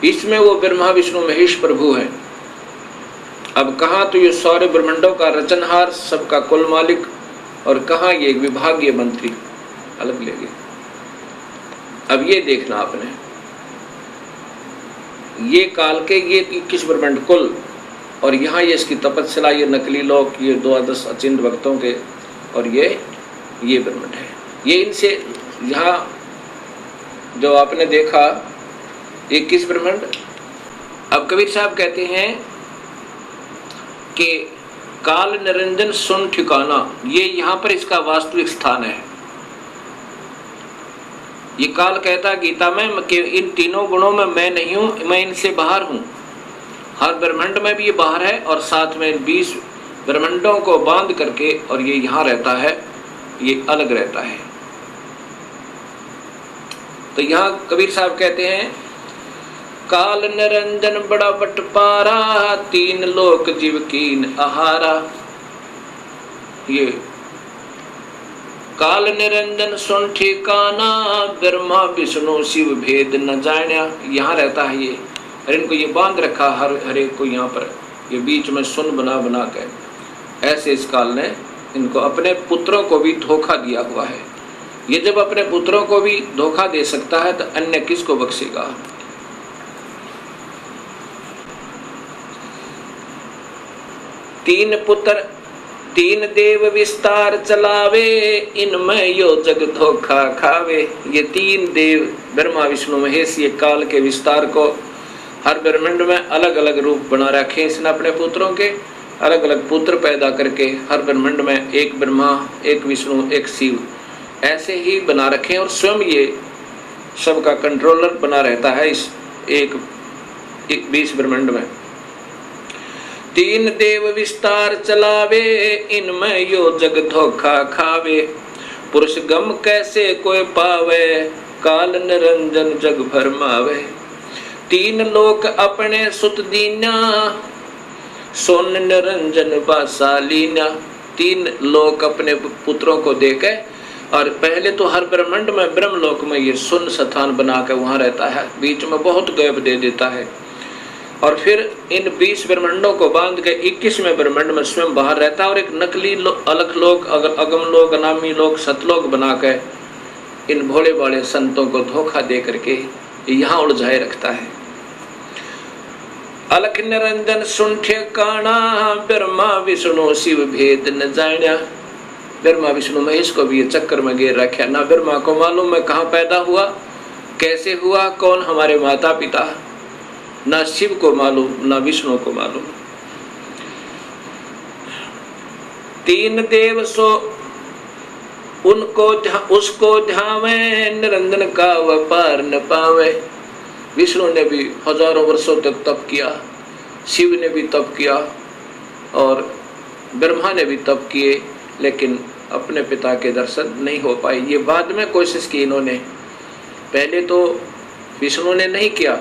इसमें वो ब्रह्मा विष्णु महेश प्रभु हैं अब कहाँ तो ये सारे ब्रह्मांडों का रचनहार, सबका कुल मालिक, और कहाँ ये एक विभागीय मंत्री अलग ले गए। अब ये देखना आपने, ये काल के ये 21 ब्रह्मांड कुल, और यहाँ ये इसकी तपस्या, ये नकली लोक, ये 12 अचिंत भक्तों के, और ये ब्रह्मांड है। ये इनसे यहाँ जो आपने देखा 21 ब्रह्मांड। अब कबीर साहब कहते हैं कि काल निरंजन सुन ठिकाना, ये यहाँ पर इसका वास्तविक स्थान है। ये काल कहता गीता में कि इन तीनों गुणों में मैं नहीं हूं, मैं इनसे बाहर हूं। हर ब्रह्मांड में भी ये बाहर है, और साथ में 20 ब्रह्मांडों को बांध करके और ये यहाँ रहता है, ये अलग रहता है। तो यहाँ कबीर साहब कहते हैं काल निरंजन बड़ा बटपारा, तीन लोक जीव कीन आहारा। ये काल निरंजन सुन ठिकाना, ब्रह्मा विष्णु शिव भेद न जान्या। यहाँ रहता है ये, और इनको ये बांध रखा हर एक को यहाँ पर, ये बीच में सुन बना बना के। ऐसे इस काल ने इनको अपने पुत्रों को भी धोखा दिया हुआ है। ये जब अपने पुत्रों को भी धोखा दे सकता है तो अन्य किसको बख्शेगा। तीन पुत्र तीन देव विस्तार चलावे, इनमें यो जग धोखा खावे। ये तीन देव ब्रह्मा विष्णु महेश, ये काल के विस्तार को हर ब्रह्मांड में अलग अलग रूप बना रखे इसने अपने पुत्रों के, अलग अलग पुत्र पैदा करके हर ब्रह्मांड में एक ब्रह्मा, एक विष्णु, एक शिव, ऐसे ही बना रखे। और स्वयं ये सबका कंट्रोलर बना रहता है इस एक 20 ब्रह्मांड में। तीन देव विस्तार चलावे, इनमें यो जग धोखा खावे। पुरुष गम कैसे कोई पावे, काल निरंजन जग भरमावे। तीन लोक अपने सुत दीना, सोन निरंजन बासालीना। तीन लोक अपने पुत्रों को देके, और पहले तो हर ब्रह्मांड में ब्रह्मलोक में ये सुन स्थान बना के वहां रहता है, बीच में बहुत गैप दे देता है। और फिर इन 20 ब्रह्मांडों को बांध के 21वें ब्रह्मांड में स्वयं बाहर रहता है, और एक नकली अलग लोक, अगम लोक, अनामी लोक, सतलोक बना के इन भोले भाले संतों को धोखा दे करके यहाँ उलझाए रखता है। अलख निरंजन सुन ठिकाना, ब्रह्मा विष्णु शिव भेद न जान्या। ब्रह्मा विष्णु महेश को भी ये चक्कर में घेर रखा। ना ब्रह्मा को मालूम मैं कहाँ पैदा हुआ, कैसे हुआ, कौन हमारे माता पिता, ना शिव को मालूम, ना विष्णु को मालूम। तीन देव सो उनको उसको ध्यावे, निरंजन का व्यापार न पावे। विष्णु ने भी हजारों वर्षों तक तप किया, शिव ने भी तप किया, और ब्रह्मा ने भी तप किए, लेकिन अपने पिता के दर्शन नहीं हो पाए। ये बाद में कोशिश की इन्होंने, पहले तो विष्णु ने नहीं किया,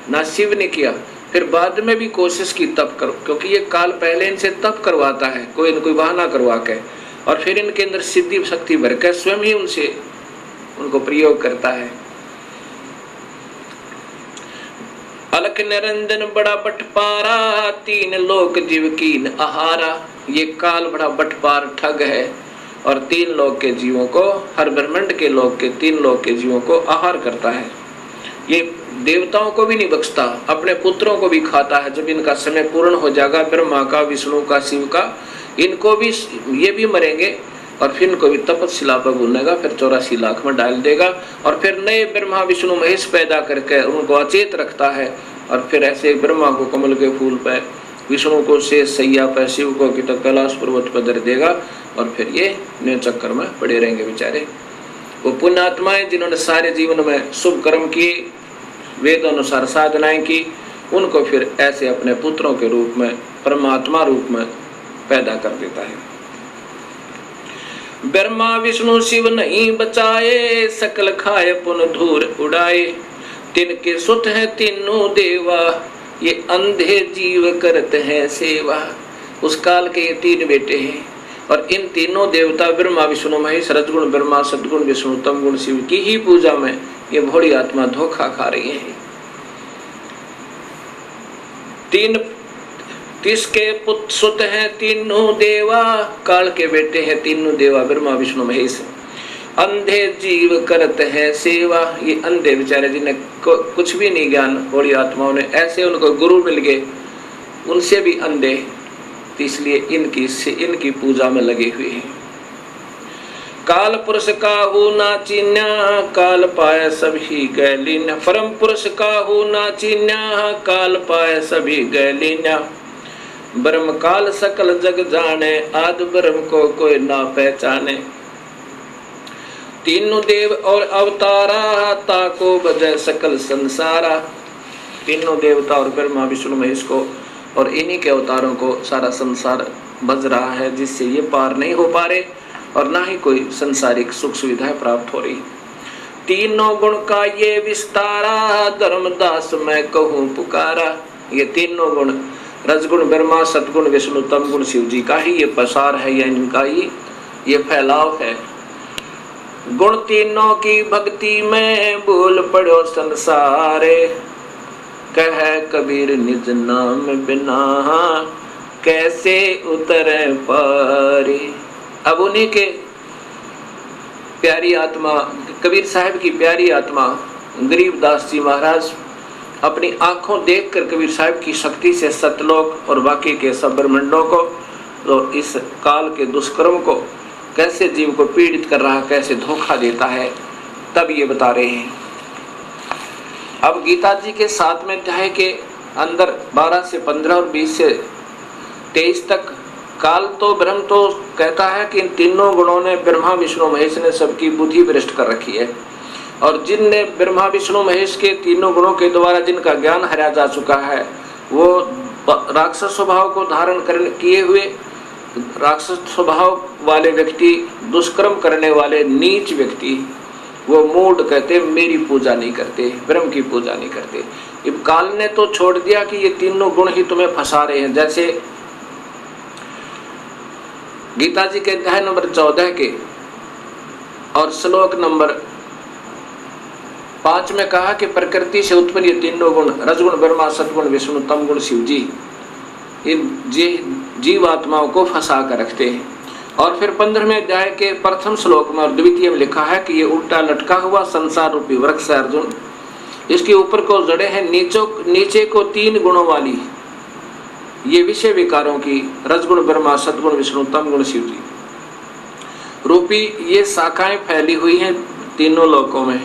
ना शिव ने किया, फिर बाद में भी कोशिश की तप करो, क्योंकि ये काल पहले इनसे तप करवाता है, कोई न कोई बहाना करवा के, और फिर इनके अंदर सिद्धि शक्ति भर कर स्वयं ही उनसे उनको प्रयोग करता है। अलख निरंजन बड़ा बटपारा, तीन लोक जीव कीन आहारा। ये काल बड़ा बटपार ठग है, और तीन लोक के जीवों को, हर ब्रह्मांड के लोक के, तीन लोक के जीवों को आहार करता है। ये देवताओं को भी नहीं बख्शता, अपने पुत्रों को भी खाता है। जब इनका समय पूर्ण हो जाएगा, ब्रह्मा का, विष्णु का, शिव का, इनको भी, ये भी मरेंगे, और फिर इनको भी तपस्या पर भूनेगा, फिर 84 लाख में डाल देगा, और फिर नए ब्रह्मा विष्णु महेश पैदा करके उनको अचेत रखता है। और फिर ऐसे ब्रह्मा को कमल के फूल पे, विष्णु को शेष सैया पे, शिव को कि तो कैलाश पर्वत पर धर देगा, और फिर ये नए चक्कर में पड़े रहेंगे बेचारे। वो पुण्यात्माएं जिन्होंने सारे जीवन में शुभ कर्म किए, वेद अनुसार साधनाएं की, उनको फिर ऐसे अपने पुत्रों के रूप में, परमात्मा रूप में पैदा कर देता है। ब्रह्मा विष्णु शिव नहीं बचाए, सकल खाए पुन धूर उड़ाए। तिनके सुत है तीनों देवा, ये अंधे जीव करते हैं सेवा। उस काल के ये तीन बेटे हैं, और इन तीनों देवता ब्रह्मा विष्णु महेश, रजगुण ब्रह्मा, सद्गुण विष्णु, तमगुण शिव की ही पूजा में ये भोली आत्मा धोखा खा रही है। तिसके पुत्र सुत हैं तीनों देवा, काल के बेटे हैं तीनों देवा ब्रह्मा विष्णु महेश। अंधे जीव करत है सेवा, ये अंधे बेचारे जिन्हें कुछ भी नहीं ज्ञान, बड़ी आत्माओं ने ऐसे उनको गुरु मिल गए, उनसे भी अंधे, तो इसलिए इनकी पूजा में लगे हुए हैं। काल पुरुष काहू ना चीन्या, काल पाए सभी गैलीन्या। परम पुरुष काहू ना चीन्या, काल पाए सभी गैलीन्या। ब्रह्म काल सकल जग जाने, आदि ब्रह्म को कोई ना पहचाने। तीनों देव और अवतारा, ताको बजय सकल संसारा। तीनों देवता और ब्रह्मा विष्णु महेश को और इन्हीं के अवतारों को सारा संसार बज रहा है, जिससे ये पार नहीं हो पा रहे और ना ही कोई संसारिक सुख सुविधाएं प्राप्त हो रही। तीनों गुण का ये विस्तारा, धर्मदास मैं कहूँ पुकारा। ये तीनों गुण, रजगुण ब्रह्मा, सतगुण विष्णु, तमगुण शिव जी का ही ये पसार है, या इनका ही ये फैलाव है। गुण तीनों की भक्ति में बोल पड़ो संसारे, कह कबीर निज नाम बिना कैसे उतरे पारे। अब उन्हीं के प्यारी आत्मा, कबीर साहब की प्यारी आत्मा गरीबदास जी महाराज अपनी आंखों देखकर कबीर साहब की शक्ति से सतलोक और बाकी के सब ब्रह्मांडों को और इस काल के दुष्कर्म को कैसे जीव को पीड़ित कर रहा, कैसे धोखा देता है, तब ये बता रहे हैं। अब गीता जी के 7वें अध्याय के अंदर 12 से 15 और 20 से 23 तक काल तो ब्रह्म तो कहता है कि इन तीनों गुणों ने ब्रह्मा विष्णु महेश ने सबकी बुद्धि भ्रष्ट कर रखी है, और जिनने ब्रह्मा विष्णु महेश के तीनों गुणों के द्वारा जिनका ज्ञान हरा जा चुका है, वो राक्षस स्वभाव को धारण करने किए हुए राक्षस स्वभाव वाले व्यक्ति, दुष्कर्म करने वाले नीच व्यक्ति, वो मूढ़ कहते मेरी पूजा नहीं करते, ब्रह्म की पूजा नहीं करते। अब काल ने तो छोड़ दिया कि ये तीनों गुण ही तुम्हें फंसा रहे हैं। जैसे गीता जी के अध्याय नंबर 14 के और श्लोक नंबर 5 में कहा कि प्रकृति से उत्पन्न ये तीनों गुण, रजगुण ब्रह्मा, सतगुण विष्णु, तमगुण शिव जी, इन जीवात्माओं को फंसा कर रखते हैं। और फिर 15वें अध्याय के प्रथम श्लोक में और द्वितीय में लिखा है कि ये उल्टा लटका हुआ संसार रूपी वृक्ष है अर्जुन, इसके ऊपर को जड़े हैं नीचे को 3 गुणों वाली ये विषय विकारों की, रजगुण ब्रह्मा, सतगुण विष्णु, तमगुण शिव जी रूपी ये शाखाएं फैली हुई हैं तीनों लोकों में,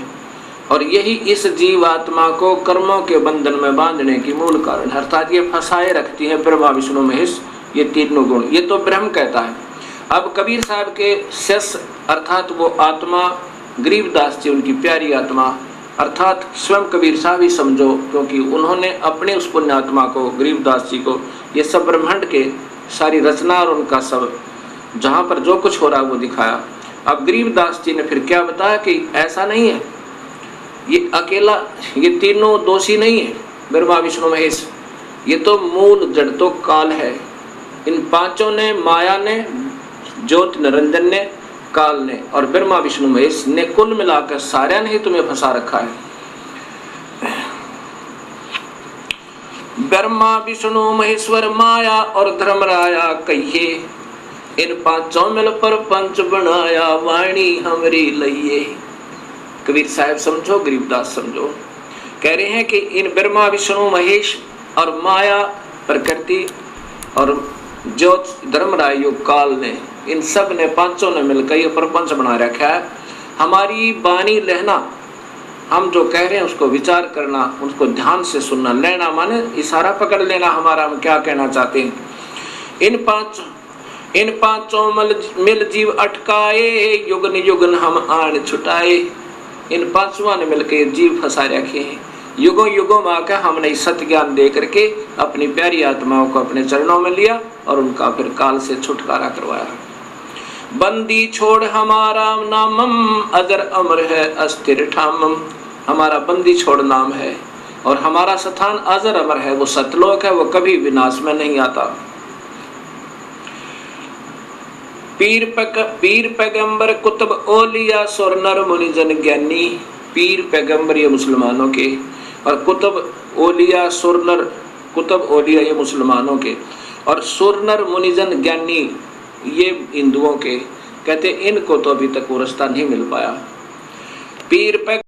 और यही इस जीवात्मा को कर्मों के बंधन में बांधने की मूल कारण, अर्थात ये फंसाए रखती है ब्रह्मा विष्णु महेश ये तीनों गुण। ये तो ब्रह्म कहता है। अब कबीर साहब के शिष्य अर्थात वो आत्मा गरीबदास जी, उनकी प्यारी आत्मा अर्थात स्वयं कबीर साहब ही समझो, क्योंकि उन्होंने अपने उस पुण्य आत्मा को, गरीबदास जी को, ये सब ब्रह्मांड के सारी रचना और उनका सब जहाँ पर जो कुछ हो रहा है वो दिखाया। अब गरीबदास जी ने फिर क्या बताया कि ऐसा नहीं है, ये अकेला, ये तीनों दोषी नहीं है ब्रह्मा विष्णु महेश, ये तो मूल जड़ तो काल है। इन पांचों ने, माया ने, ज्योति निरंजन ने, काल ने और ब्रह्मा विष्णु महेश ने कुल मिलाकर सारे ने ही तुम्हें फंसा रखा है। ब्रह्मा विष्णु महेश्वर माया और धर्मराया कहिए, इन पांचों मिल पर पंच बनाया वाणी हमरी लइए। कबीर साहब समझो, गरीबदास समझो, कह रहे हैं कि इन ब्रह्मा विष्णु महेश और माया प्रकृति और ज्योत धर्मराय योग काल ने, इन सब ने, पांचों ने मिलकर ये प्रपंच बना रखा है। हमारी बानी लेना, हम जो कह रहे हैं उसको विचार करना, उसको ध्यान से सुनना, लेना माने इशारा पकड़ लेना हमारा, हम क्या कहना चाहते हैं। इन पांचों मिल जीव अटकाए, युगन युगन हम आन छुटाए। इन पांचों ने मिलकर जीव फंसा रखे हैं, युगों युगों में आकर हमने सत्य ज्ञान दे करके अपनी प्यारी आत्माओं को अपने चरणों में लिया और उनका फिर काल से छुटकारा करवाया। बंदी छोड़ हमारा नामम, अजर अमर है अस्थिर ठामम। हमारा बंदी छोड़ नाम है और हमारा स्थान अजर अमर है, वो सतलोक है, वो कभी विनाश में नहीं आता। पीर पैगंबर कुतुब ओलिया सुर नर मुनि जन ज्ञानी। पीर पैगंबर ये मुसलमानों के और कुतुब ओलिया सुर नर, कुतुब ओलिया ये मुसलमानों के। और सुरनर मुनिजन ज्ञानी, ये हिंदुओं के कहते इनको तो अभी तक वो रास्ता नहीं मिल पाया। पीर पे